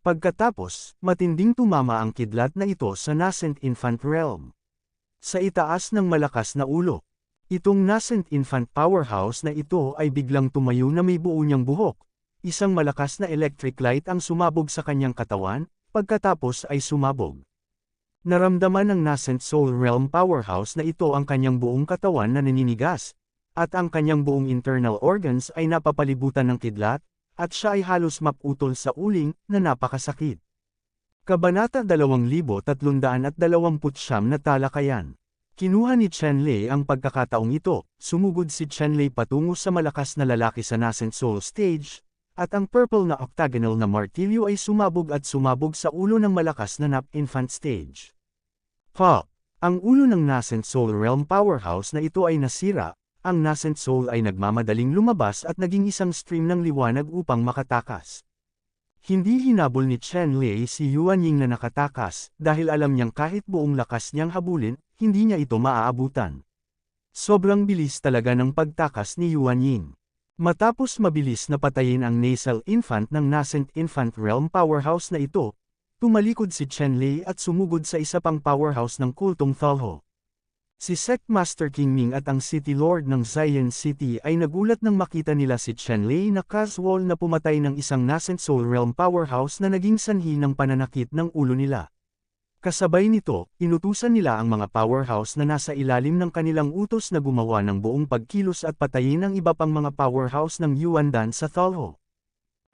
Pagkatapos, matinding tumama ang kidlat na ito sa Nascent Infant Realm. Sa itaas ng malakas na ulo, itong Nascent Infant powerhouse na ito ay biglang tumayo na may buo niyang buhok. Isang malakas na electric light ang sumabog sa kanyang katawan, pagkatapos ay sumabog. Naramdaman ng Nascent Soul Realm powerhouse na ito ang kanyang buong katawan na naninigas, at ang kanyang buong internal organs ay napapalibutan ng kidlat, at siya ay halos maputol sa uling na napakasakit. Kabanata 2329 na talakayan. Kinuha ni Chen Lei ang pagkakataong ito, sumugod si Chen Lei patungo sa malakas na lalaki sa Nascent Soul Stage, at ang purple na octagonal na martilyo ay sumabog sa ulo ng malakas na Infant Stage. Pop! Ang ulo ng Nascent Soul Realm powerhouse na ito ay nasira, ang Nascent Soul ay nagmamadaling lumabas at naging isang stream ng liwanag upang makatakas. Hindi hinabol ni Chen Lei si Yuanying na nakatakas, dahil alam niyang kahit buong lakas niyang habulin, hindi niya ito maaabutan. Sobrang bilis talaga ng pagtakas ni Yuanying. Matapos mabilis na patayin ang nasal infant ng Nascent Infant Realm powerhouse na ito, tumalikod si Chen Lei at sumugod sa isa pang powerhouse ng kultong Thalho. Si Sect Master King Ming at ang City Lord ng Zion City ay nagulat nang makita nila si Chen Lei na casual na pumatay ng isang Nascent Soul Realm powerhouse na naging sanhi ng pananakit ng ulo nila. Kasabay nito, inutusan nila ang mga powerhouse na nasa ilalim ng kanilang utos na gumawa ng buong pagkilos at patayin ang iba pang mga powerhouse ng Yuandan sa Thalho.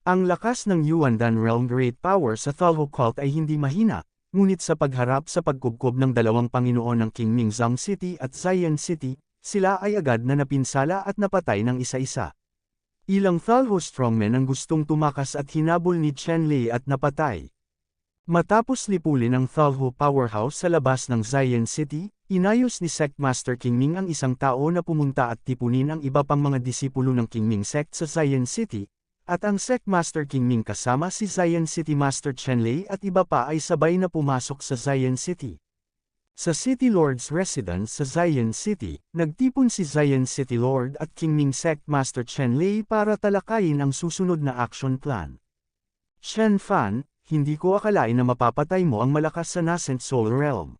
Ang lakas ng Yuandan Realm Great Power sa Thalho Cult ay hindi mahina, ngunit sa pagharap sa pagkubkob ng dalawang Panginoon ng Qingming Zhang City at Zion City, sila ay agad na napinsala at napatay ng isa-isa. Ilang Thalho strongmen ang gustong tumakas at hinabol ni Chen Lei at napatay. Matapos lipulin ang Thalho powerhouse sa labas ng Zion City, inayos ni Sect Master Qingming ang isang tao na pumunta at tipunin ang iba pang mga disipulo ng Qingming Sect sa Zion City, at ang Sect Master Qingming kasama si Zion City Master Chen Lei at iba pa ay sabay na pumasok sa Zion City. Sa City Lord's residence sa Zion City, nagtipon si Zion City Lord at Qingming Sect Master Chen Lei para talakayin ang susunod na action plan. Shen Fan, hindi ko akalain na mapapatay mo ang malakas sa Nascent Soul Realm.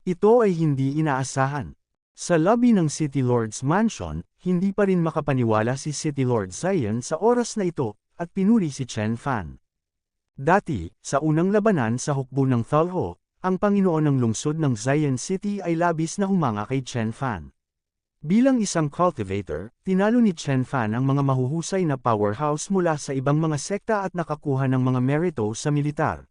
Ito ay hindi inaasahan. Sa lobby ng City Lord's Mansion, hindi pa rin makapaniwala si City Lord Zion sa oras na ito, at pinuri si Chen Fan. Dati, sa unang labanan sa hukbo ng Thalho, ang Panginoon ng lungsod ng Zion City ay labis na humanga kay Chen Fan. Bilang isang cultivator, tinalo ni Chen Fan ang mga mahuhusay na powerhouse mula sa ibang mga sekta at nakakuha ng mga merito sa militar.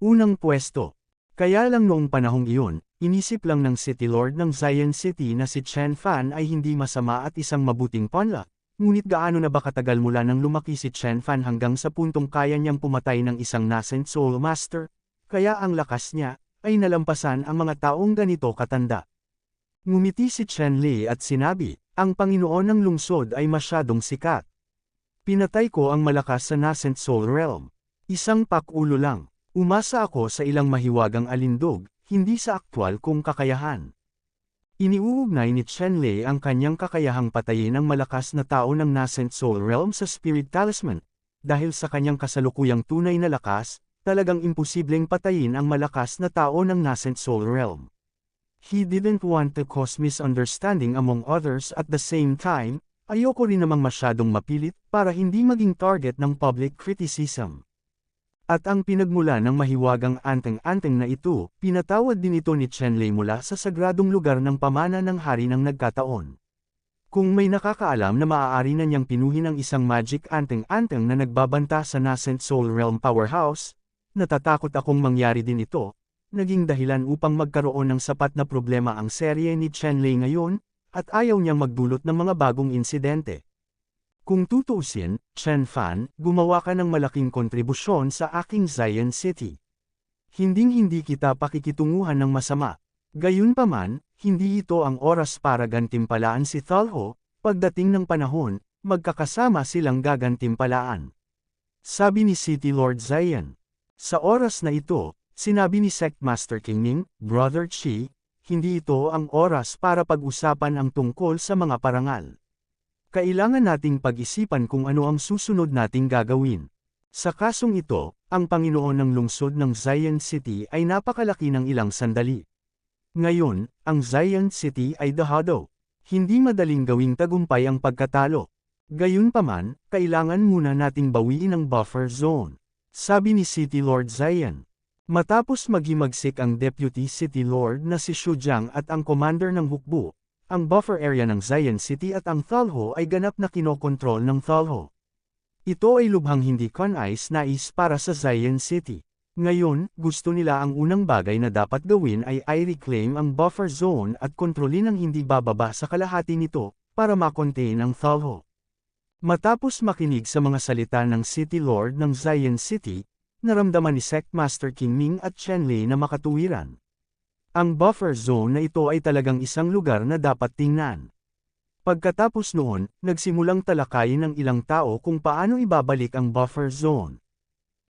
Unang pwesto. Kaya lang noong panahong iyon, inisip lang ng City Lord ng Zion City na si Chen Fan ay hindi masama at isang mabuting pawnla, ngunit gaano na ba katagal mula nang lumaki si Chen Fan hanggang sa puntong kaya niyang pumatay ng isang Nascent Soul Master, kaya ang lakas niya ay nalampasan ang mga taong ganito katanda. Ngumiti si Chenli at sinabi, ang Panginoon ng lungsod ay masyadong sikat. Pinatay ko ang malakas sa nascent soul realm. Isang pakulo lang. Umasa ako sa ilang mahiwagang alindog, hindi sa aktwal kong kakayahan. Iniuugnay ni Chenli ang kanyang kakayahang patayin ang malakas na tao ng nascent soul realm sa spirit talisman. Dahil sa kanyang kasalukuyang tunay na lakas, talagang imposibleng patayin ang malakas na tao ng nascent soul realm. He didn't want to cause misunderstanding among others at the same time, ayoko rin namang masyadong mapilit para hindi maging target ng public criticism. At ang pinagmula ng mahiwagang anteng-anteng na ito, pinatawad din ito ni Chenli mula sa sagradong lugar ng pamana ng hari ng nagkataon. Kung may nakakaalam na maaari na niyang pinuhin ang isang magic anteng-anteng na nagbabanta sa nascent soul realm powerhouse, natatakot akong mangyari din ito. Naging dahilan upang magkaroon ng sapat na problema ang serye ni Chenli ngayon, at ayaw niyang magdulot ng mga bagong insidente. Kung tutuusin, Chen Fan, gumawa ka ng malaking kontribusyon sa aking Zion City. Hinding-hindi kita pakikitunguhan ng masama. Gayunpaman, hindi ito ang oras para gantimpalaan si Thalho, pagdating ng panahon, magkakasama silang gagantimpalaan. Sabi ni City Lord Zion. Sa oras na ito, sinabi ni Sect Master King Ning, Brother Chi, hindi ito ang oras para pag-usapan ang tungkol sa mga parangal. Kailangan nating pag-isipan kung ano ang susunod nating gagawin. Sa kasong ito, ang Panginoon ng lungsod ng Zion City ay napakalaki ng ilang sandali. Ngayon, ang Zion City ay dahado. Hindi madaling gawing tagumpay ang pagkatalo. Gayunpaman, kailangan muna nating bawiin ang buffer zone. Sabi ni City Lord Zion. Matapos maghimagsik ang Deputy City Lord na si Xu Jiang at ang Commander ng Hukbu, ang buffer area ng Zion City at ang Thalho ay ganap na kinokontrol ng Thalho. Ito ay lubhang hindi nais para sa Zion City. Ngayon, gusto nila ang unang bagay na dapat gawin ay i-reclaim ang buffer zone at kontrolin ang hindi bababa sa kalahati nito, para makontain ang Thalho. Matapos makinig sa mga salita ng City Lord ng Zion City, naramdaman ni Sect Master King Ming at Chenli na makatuwiran. Ang buffer zone na ito ay talagang isang lugar na dapat tingnan. Pagkatapos noon, nagsimulang talakayin ng ilang tao kung paano ibabalik ang buffer zone.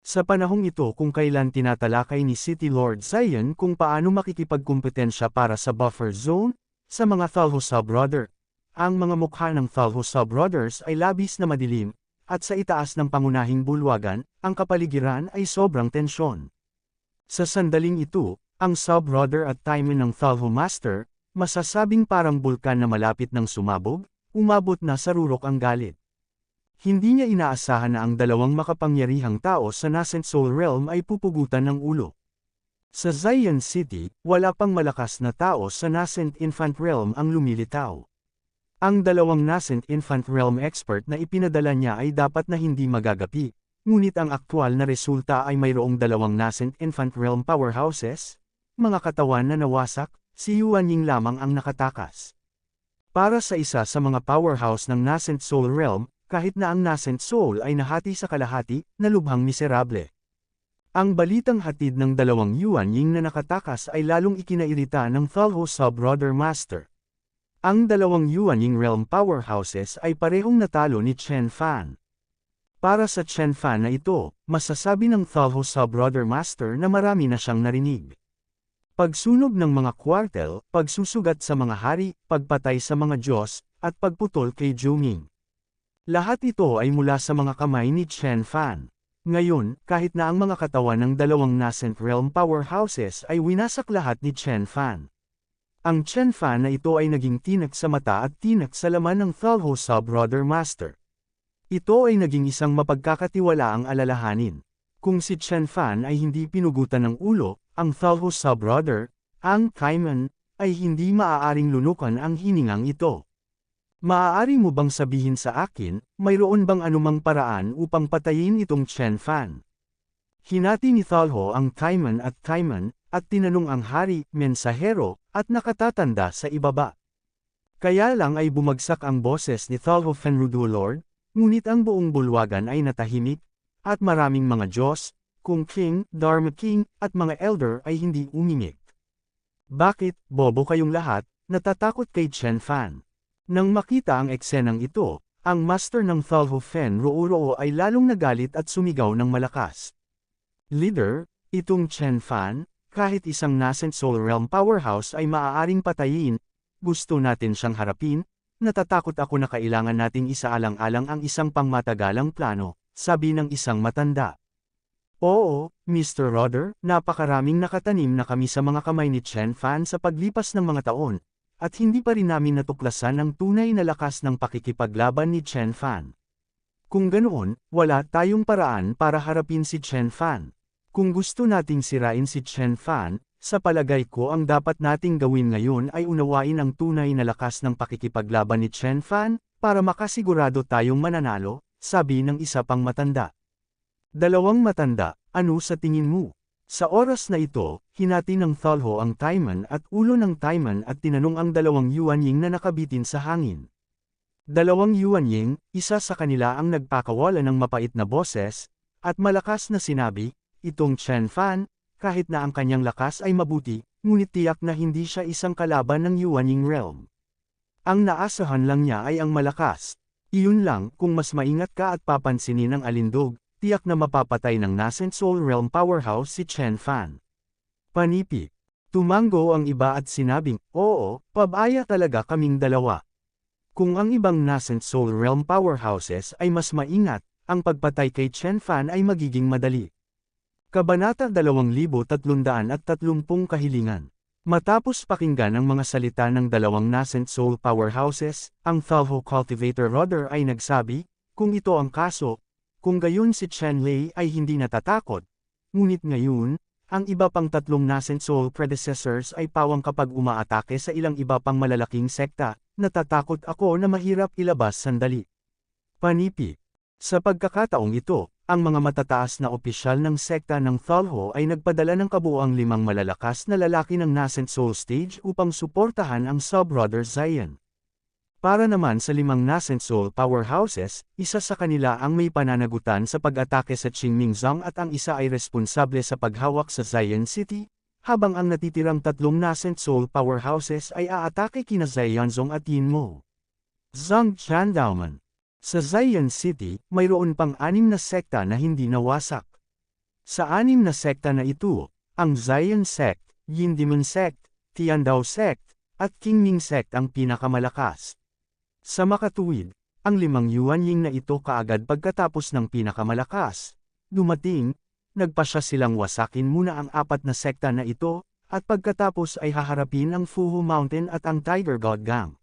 Sa panahong ito kung kailan tinatalakay ni City Lord Zion kung paano makikipagkumpetensya para sa buffer zone, sa mga Thalho Sub-Brother. Ang mga mukha ng Thalho Sub-Brothers ay labis na madilim, at sa itaas ng pangunahing bulwagan, ang kapaligiran ay sobrang tensyon. Sa sandaling ito, ang Sub-Brother at Timon ng Thalho Master, masasabing parang bulkan na malapit ng sumabog, umabot na sa rurok ang galit. Hindi niya inaasahan na ang dalawang makapangyarihang tao sa nascent soul realm ay pupugutan ng ulo. Sa Zion City, wala pang malakas na tao sa nascent infant realm ang lumilitaw. Ang dalawang nascent infant realm expert na ipinadala niya ay dapat na hindi magagapi, ngunit ang aktwal na resulta ay mayroong dalawang nascent infant realm powerhouses, mga katawan na nawasak, si Yuan Ying lamang ang nakatakas. Para sa isa sa mga powerhouse ng nascent soul realm, kahit na ang nascent soul ay nahati sa kalahati, na lubhang miserable. Ang balitang hatid ng dalawang Yuan Ying na nakatakas ay lalong ikinairita ng Thalho Sub-Brother Master. Ang dalawang Yuan Ying realm powerhouses ay parehong natalo ni Chen Fan. Para sa Chen Fan na ito, masasabi ng Thalho Sub-Brother Master na marami na siyang narinig. Pagsunog ng mga kwartel, pagsusugat sa mga hari, pagpatay sa mga Diyos, at pagputol kay Zhou Ming. Lahat ito ay mula sa mga kamay ni Chen Fan. Ngayon, kahit na ang mga katawan ng dalawang nascent realm powerhouses ay winasak lahat ni Chen Fan. Ang Chen Fan na ito ay naging tinak sa mata at tinak sa laman ng Thalho Sub-Brother Master. Ito ay naging isang mapagkakatiwalaang alalahanin. Kung si Chen Fan ay hindi pinugutan ng ulo, ang Thalho Sub-Brother, ang Timon, ay hindi maaaring lunukan ang hiningang ito. Maaari mo bang sabihin sa akin, mayroon bang anumang paraan upang patayin itong Chen Fan? Hinati ni Thalho ang Timon, at tinanong ang hari, mensahero, at nakatatanda sa ibaba. Kaya lang ay bumagsak ang boses ni Thalho Fenrudu Lord, ngunit ang buong bulwagan ay natahimik, at maraming mga Diyos, Kung King, Dharma King, at mga elder ay hindi umimik. Bakit, bobo kayong lahat, natatakot kay Chen Fan. Nang makita ang eksenang ito, ang master ng Thalho Fenro ay lalong nagalit at sumigaw ng malakas. Leader, itong Chen Fan, kahit isang nascent Soul Realm powerhouse ay maaaring patayin, gusto natin siyang harapin, natatakot ako na kailangan nating isaalang-alang ang isang pangmatagalang plano, sabi ng isang matanda. Oo, Mr. Rodder, napakaraming nakatanim na kami sa mga kamay ni Chen Fan sa paglipas ng mga taon, at hindi pa rin namin natuklasan ang tunay na lakas ng pakikipaglaban ni Chen Fan. Kung ganoon, wala tayong paraan para harapin si Chen Fan. Kung gusto nating sirain si Chen Fan, sa palagay ko ang dapat nating gawin ngayon ay unawain ang tunay na lakas ng pakikipaglaban ni Chen Fan, para makasigurado tayong mananalo, sabi ng isa pang matanda. Dalawang matanda, ano sa tingin mo? Sa oras na ito, hinati ng Thalho ang Taiman at ulo ng Taiman at tinanong ang dalawang Yuanying na nakabitin sa hangin. Dalawang Yuanying, isa sa kanila ang nagpakawala ng mapait na boses, at malakas na sinabi, itong Chen Fan, kahit na ang kanyang lakas ay mabuti, ngunit tiyak na hindi siya isang kalaban ng Yuanying realm. Ang naasahan lang niya ay ang malakas. Iyon lang, kung mas maingat ka at papansinin ang alindog, tiyak na mapapatay ng nascent Soul Realm powerhouse si Chen Fan. Panipi. Tumango ang iba at sinabing, oo, pabaya talaga kaming dalawa. Kung ang ibang nascent Soul Realm powerhouses ay mas maingat, ang pagpatay kay Chen Fan ay magiging madali. Kabanata 2330 Kahilingan. Matapos pakinggan ang mga salita ng dalawang nascent Soul powerhouses, ang Thalho Cultivator Rodder ay nagsabi, kung ito ang kaso, kung gayon si Chen Lei ay hindi natatakot, ngunit ngayon, ang iba pang tatlong nascent soul predecessors ay pawang kapag umaatake sa ilang iba pang malalaking sekta, natatakot ako na mahirap ilabas sandali. Panipi. Sa pagkakataong ito, ang mga matataas na opisyal ng sekta ng Thalho ay nagpadala ng kabuuang 5 malalakas na lalaki ng nascent soul stage upang suportahan ang sub-brother Zion. Para naman sa 5 nascent soul powerhouses, isa sa kanila ang may pananagutan sa pag-atake sa Qingmingzong at ang isa ay responsable sa paghawak sa Zion City, habang ang natitirang 3 nascent soul powerhouses ay aatake kina Zionzong at Yinmo. Zhang Chandaoman. Sa Zion City, mayroon pang 6 na sekta na hindi nawasak. Sa 6 na sekta na ito, ang Zion Sect, Yindimon Sect, Tiandao Sect, at Qingming Sect ang pinakamalakas. Sa makatuwid, ang 5 Yuanying na ito kaagad pagkatapos ng pinakamalakas, dumating, nagpasya silang wasakin muna ang 4 na sekta na ito, at pagkatapos ay haharapin ang Fuhu Mountain at ang Tiger God Gang.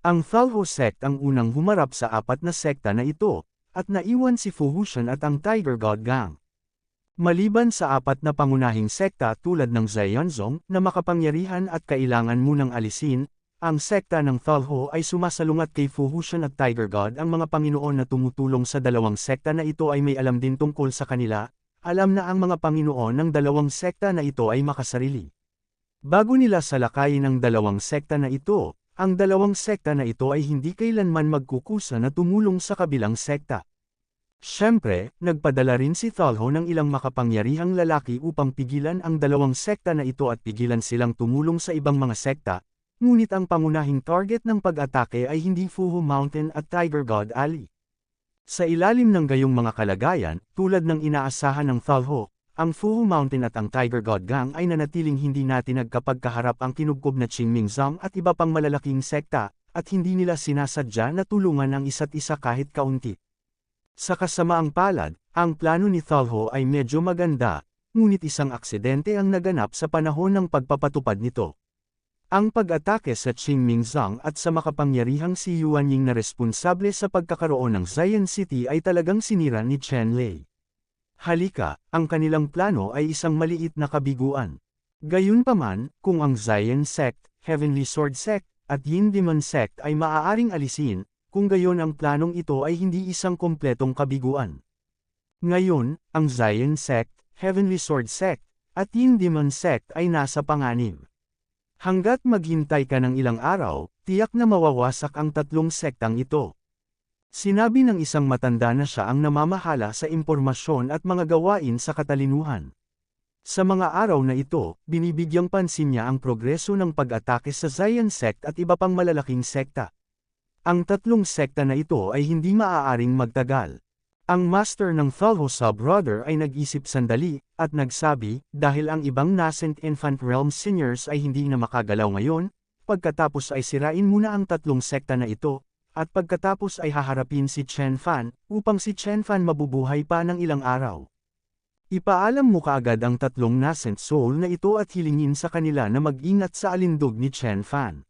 Ang Thalho Sect ang unang humarap sa 4 na sekta na ito, at naiwan si Fuhushan at ang Tiger God Gang. Maliban sa 4 na pangunahing sekta tulad ng Zionzong na makapangyarihan at kailangan munang alisin, ang sekta ng Thalho ay sumasalungat kay Fuhushan at Tiger God. Ang mga Panginoon na tumutulong sa dalawang sekta na ito ay may alam din tungkol sa kanila, alam na ang mga Panginoon ng dalawang sekta na ito ay makasarili. Bago nila salakayin ang dalawang sekta na ito, ang dalawang sekta na ito ay hindi kailanman magkukusa na tumulong sa kabilang sekta. Siyempre, nagpadala rin si Thalho ng ilang makapangyarihang lalaki upang pigilan ang dalawang sekta na ito at pigilan silang tumulong sa ibang mga sekta. Ngunit ang pangunahing target ng pag-atake ay hindi Fuhu Mountain at Tiger God Alley. Sa ilalim ng gayong mga kalagayan, tulad ng inaasahan ng Thalho, ang Fuhu Mountain at ang Tiger God Gang ay nanatiling hindi natinag kapag kaharap ang kinubkob na Qingmingzong at iba pang malalaking sekta, at hindi nila sinasadya na tulungan ang isa't isa kahit kaunti. Sa kasamaang palad, ang plano ni Thalho ay medyo maganda, ngunit isang aksidente ang naganap sa panahon ng pagpapatupad nito. Ang pag-atake sa Qingmingzong at sa makapangyarihang si Yuanying na responsable sa pagkakaroon ng Zion City ay talagang sinira ni Chen Lei. Halika, ang kanilang plano ay isang maliit na kabiguan. Gayunpaman, kung ang Zion Sect, Heavenly Sword Sect, at Yin Demon Sect ay maaaring alisin, kung gayon ang planong ito ay hindi isang kompletong kabiguan. Ngayon, ang Zion Sect, Heavenly Sword Sect, at Yin Demon Sect ay nasa panganib. Hanggat maghintay ka ng ilang araw, tiyak na mawawasak ang 3 sektang ito. Sinabi ng isang matanda na siya ang namamahala sa impormasyon at mga gawain sa katalinuhan. Sa mga araw na ito, binibigyang pansin niya ang progreso ng pag-atake sa Zion Sect at iba pang malalaking sekta. Ang tatlong sekta na ito ay hindi maaaring magtagal. Ang master ng Thalho Sub-Brother ay nag-isip sandali, at nagsabi, dahil ang ibang nascent infant realm seniors ay hindi na makagalaw ngayon, pagkatapos ay sirain muna ang tatlong sekta na ito, at pagkatapos ay haharapin si Chen Fan, upang si Chen Fan mabubuhay pa ng ilang araw. Ipaalam mo kaagad ang tatlong nascent soul na ito at hilingin sa kanila na mag-ingat sa alindog ni Chen Fan.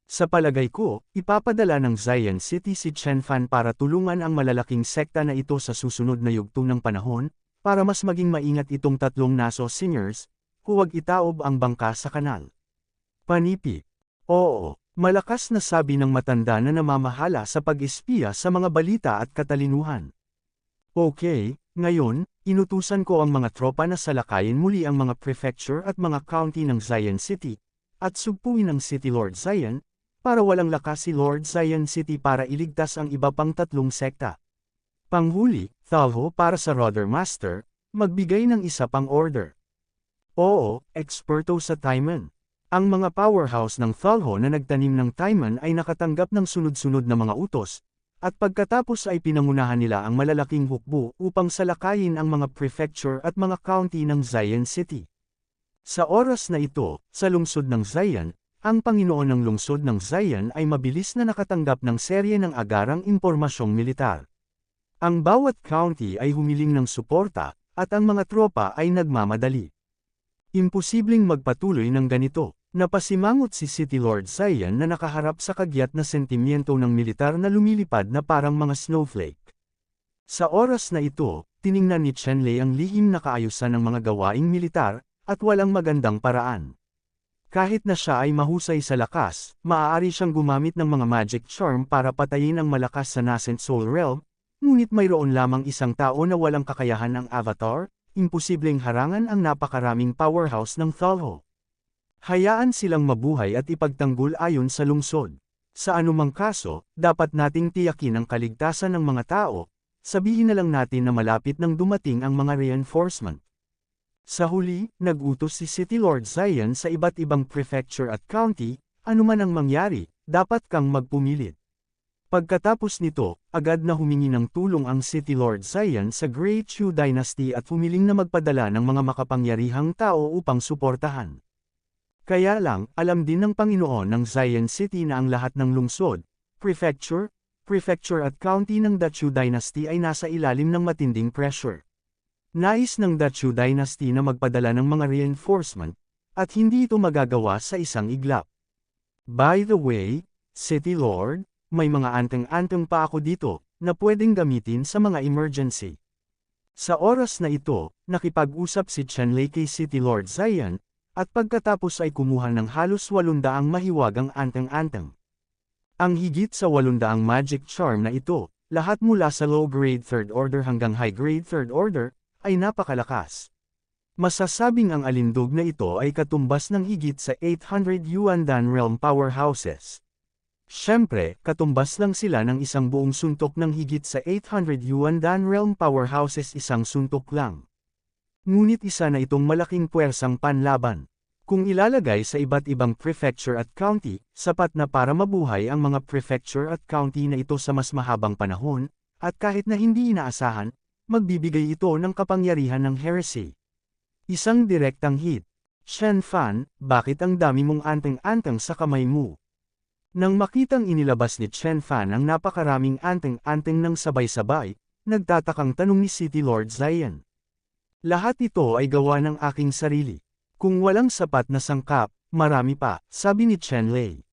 Sa palagay ko, ipapadala ng Zion City si Chen Fan para tulungan ang malalaking sekta na ito sa susunod na yugto ng panahon, para mas maging maingat itong tatlong naso seniors, huwag itaob ang bangka sa kanal. Panipik. Oo, malakas na sabi ng matanda na namamahala sa pag-espiya sa mga balita at katalinuhan. Okay, ngayon, inutusan ko ang mga tropa na salakayin muli ang mga prefecture at mga county ng Zion City, at sugpuin ang City Lord Zion, para walang lakas si Lord Zion City para iligtas ang iba pang tatlong sekta. Panghuli, Thalho para sa Rudder Master, magbigay ng isa pang order. Oo, eksperto sa Taiman. Ang mga powerhouse ng Thalho na nagtanim ng Taiman ay nakatanggap ng sunod-sunod na mga utos, at pagkatapos ay pinangunahan nila ang malalaking hukbo upang salakayin ang mga prefecture at mga county ng Zion City. Sa oras na ito, sa lungsod ng Zion, ang Panginoon ng lungsod ng Zion ay mabilis na nakatanggap ng serye ng agarang impormasyong militar. Ang bawat county ay humiling ng suporta, at ang mga tropa ay nagmamadali. Imposibleng magpatuloy ng ganito. Napasimangot si City Lord Zion na nakaharap sa kagyat na sentimiento ng militar na lumilipad na parang mga snowflake. Sa oras na ito, tiningnan ni Chenlei ang lihim na kaayusan ng mga gawaing militar, at walang magandang paraan. Kahit na siya ay mahusay sa lakas, maaari siyang gumamit ng mga magic charm para patayin ang malakas sa nascent soul realm, ngunit mayroon lamang isang tao na walang kakayahan ng avatar, imposibleng harangan ang napakaraming powerhouse ng Thalho. Hayaan silang mabuhay at ipagtanggol ayon sa lungsod. Sa anumang kaso, dapat nating tiyakin ang kaligtasan ng mga tao, sabihin na lang natin na malapit nang dumating ang mga reinforcement. Sa huli, nag-utos si City Lord Zion sa iba't ibang prefecture at county, anuman ang mangyari, dapat kang magpumilit. Pagkatapos nito, agad na humingi ng tulong ang City Lord Zion sa Great Chu Dynasty at humiling na magpadala ng mga makapangyarihang tao upang suportahan. Kaya lang, alam din ng Panginoon ng Zion City na ang lahat ng lungsod, prefecture at county ng Dachu Dynasty ay nasa ilalim ng matinding pressure. Nais ng Dachu Dynasty na magpadala ng mga reinforcement, at hindi ito magagawa sa isang iglap. By the way, City Lord, may mga anteng-anteng pa ako dito, na pwedeng gamitin sa mga emergency. Sa oras na ito, nakipag-usap si Chenlei kay City Lord Zion, at pagkatapos ay kumuha ng halos 800 mahiwagang anteng-anteng. Ang higit sa 800 magic charm na ito, lahat mula sa low-grade 3rd order hanggang high-grade 3rd order, ay napakalakas. Masasabing ang alindog na ito ay katumbas ng higit sa 800 Yuandan realm powerhouses. Siyempre, katumbas lang sila ng isang buong suntok ng higit sa 800 Yuandan realm powerhouses isang suntok lang. Ngunit isa na itong malaking puwersang panlaban. Kung ilalagay sa iba't ibang prefecture at county, sapat na para mabuhay ang mga prefecture at county na ito sa mas mahabang panahon, at kahit na hindi inaasahan, magbibigay ito ng kapangyarihan ng heresy. Isang direktang hit. Chen Fan, bakit ang dami mong anteng-anteng sa kamay mo? Nang makitang inilabas ni Chen Fan ang napakaraming anteng-anteng ng sabay-sabay, nagtatakang tanong ni City Lord Zion. Lahat ito ay gawa ng aking sarili. Kung walang sapat na sangkap, marami pa, sabi ni Chenlei.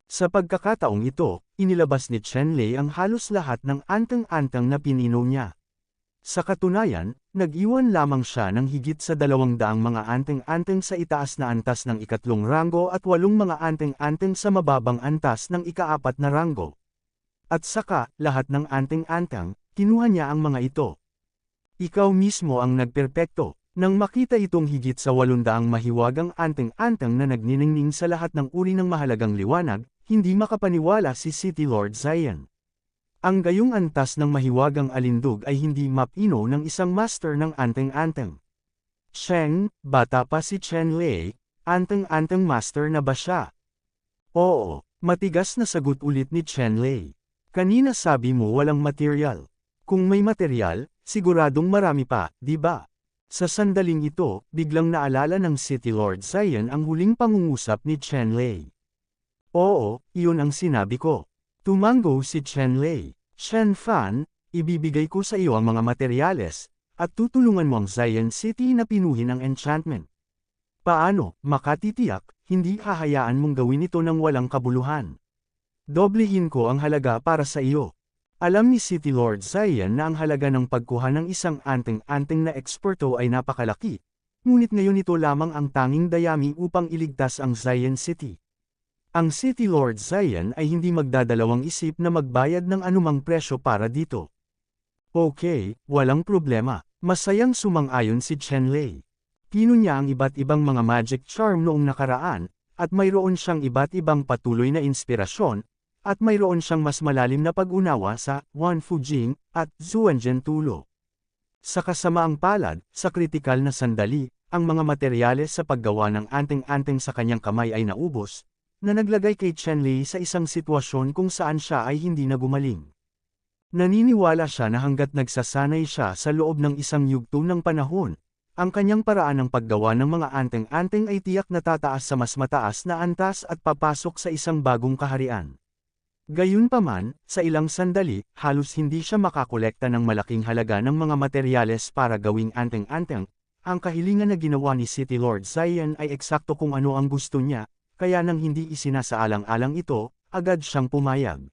Sa pagkakataong ito, inilabas ni Chenlei ang halos lahat ng anteng-anteng na pinino niya. Sa katunayan, nag-iwan lamang siya ng higit sa 200 mga anteng-anteng sa itaas na antas ng ikatlong ranggo at 8 mga anteng-anteng sa mababang antas ng ikaapat na ranggo. At saka, lahat ng anteng-anteng, kinuha niya ang mga ito. Ikaw mismo ang nagperpekto. Nang makita itong higit sa 800 mahiwagang anteng-anteng na nagniningning sa lahat ng uri ng mahalagang liwanag, hindi makapaniwala si City Lord Zion. Ang gayong antas ng mahiwagang alindog ay hindi mapino ng isang master ng anteng-anteng. Cheng, bata pa si Chen Lei, anteng-anteng master na ba siya? Oo, matigas na sagot ulit ni Chen Lei. Kanina sabi mo walang material. Kung may material, siguradong marami pa, di ba? Sa sandaling ito, biglang naalala ng City Lord Zion ang huling pangungusap ni Chen Lei. Oo, iyon ang sinabi ko. Tumango si Chen Lei. Shen Fan, ibibigay ko sa iyo ang mga materyales, at tutulungan mo ang Zion City na pinuhin ang enchantment. Paano, makatitiyak, hindi hahayaan mong gawin ito ng walang kabuluhan. Doblehin ko ang halaga para sa iyo. Alam ni City Lord Zion na ang halaga ng pagkuha ng isang anteng-anteng na eksperto ay napakalaki, ngunit ngayon ito lamang ang tanging dayami upang iligtas ang Zion City. Ang City Lord Zion ay hindi magdadalawang isip na magbayad ng anumang presyo para dito. Okay, walang problema. Masayang sumang-ayon si Chen Lei. Pinunya ang iba't ibang mga magic charm noong nakaraan, at mayroon siyang iba't ibang patuloy na inspirasyon, at mayroon siyang mas malalim na pag-unawa sa Wan Fujing at Zuanzhen Tulo. Sa kasamaang palad, sa kritikal na sandali, ang mga materyales sa paggawa ng anteng-anteng sa kanyang kamay ay naubos, na naglagay kay Chen Lei sa isang sitwasyon kung saan siya ay hindi na gumaling. Naniniwala siya na hanggat nagsasanay siya sa loob ng isang yugto ng panahon, ang kanyang paraan ng paggawa ng mga anteng-anteng ay tiyak na tataas sa mas mataas na antas at papasok sa isang bagong kaharian. Gayunpaman, sa ilang sandali, halos hindi siya makakolekta ng malaking halaga ng mga materyales para gawing anteng-anteng. Ang kahilingan na ginawa ni City Lord Zion ay eksakto kung ano ang gusto niya, kaya nang hindi isinasaalang-alang ito, agad siyang pumayag.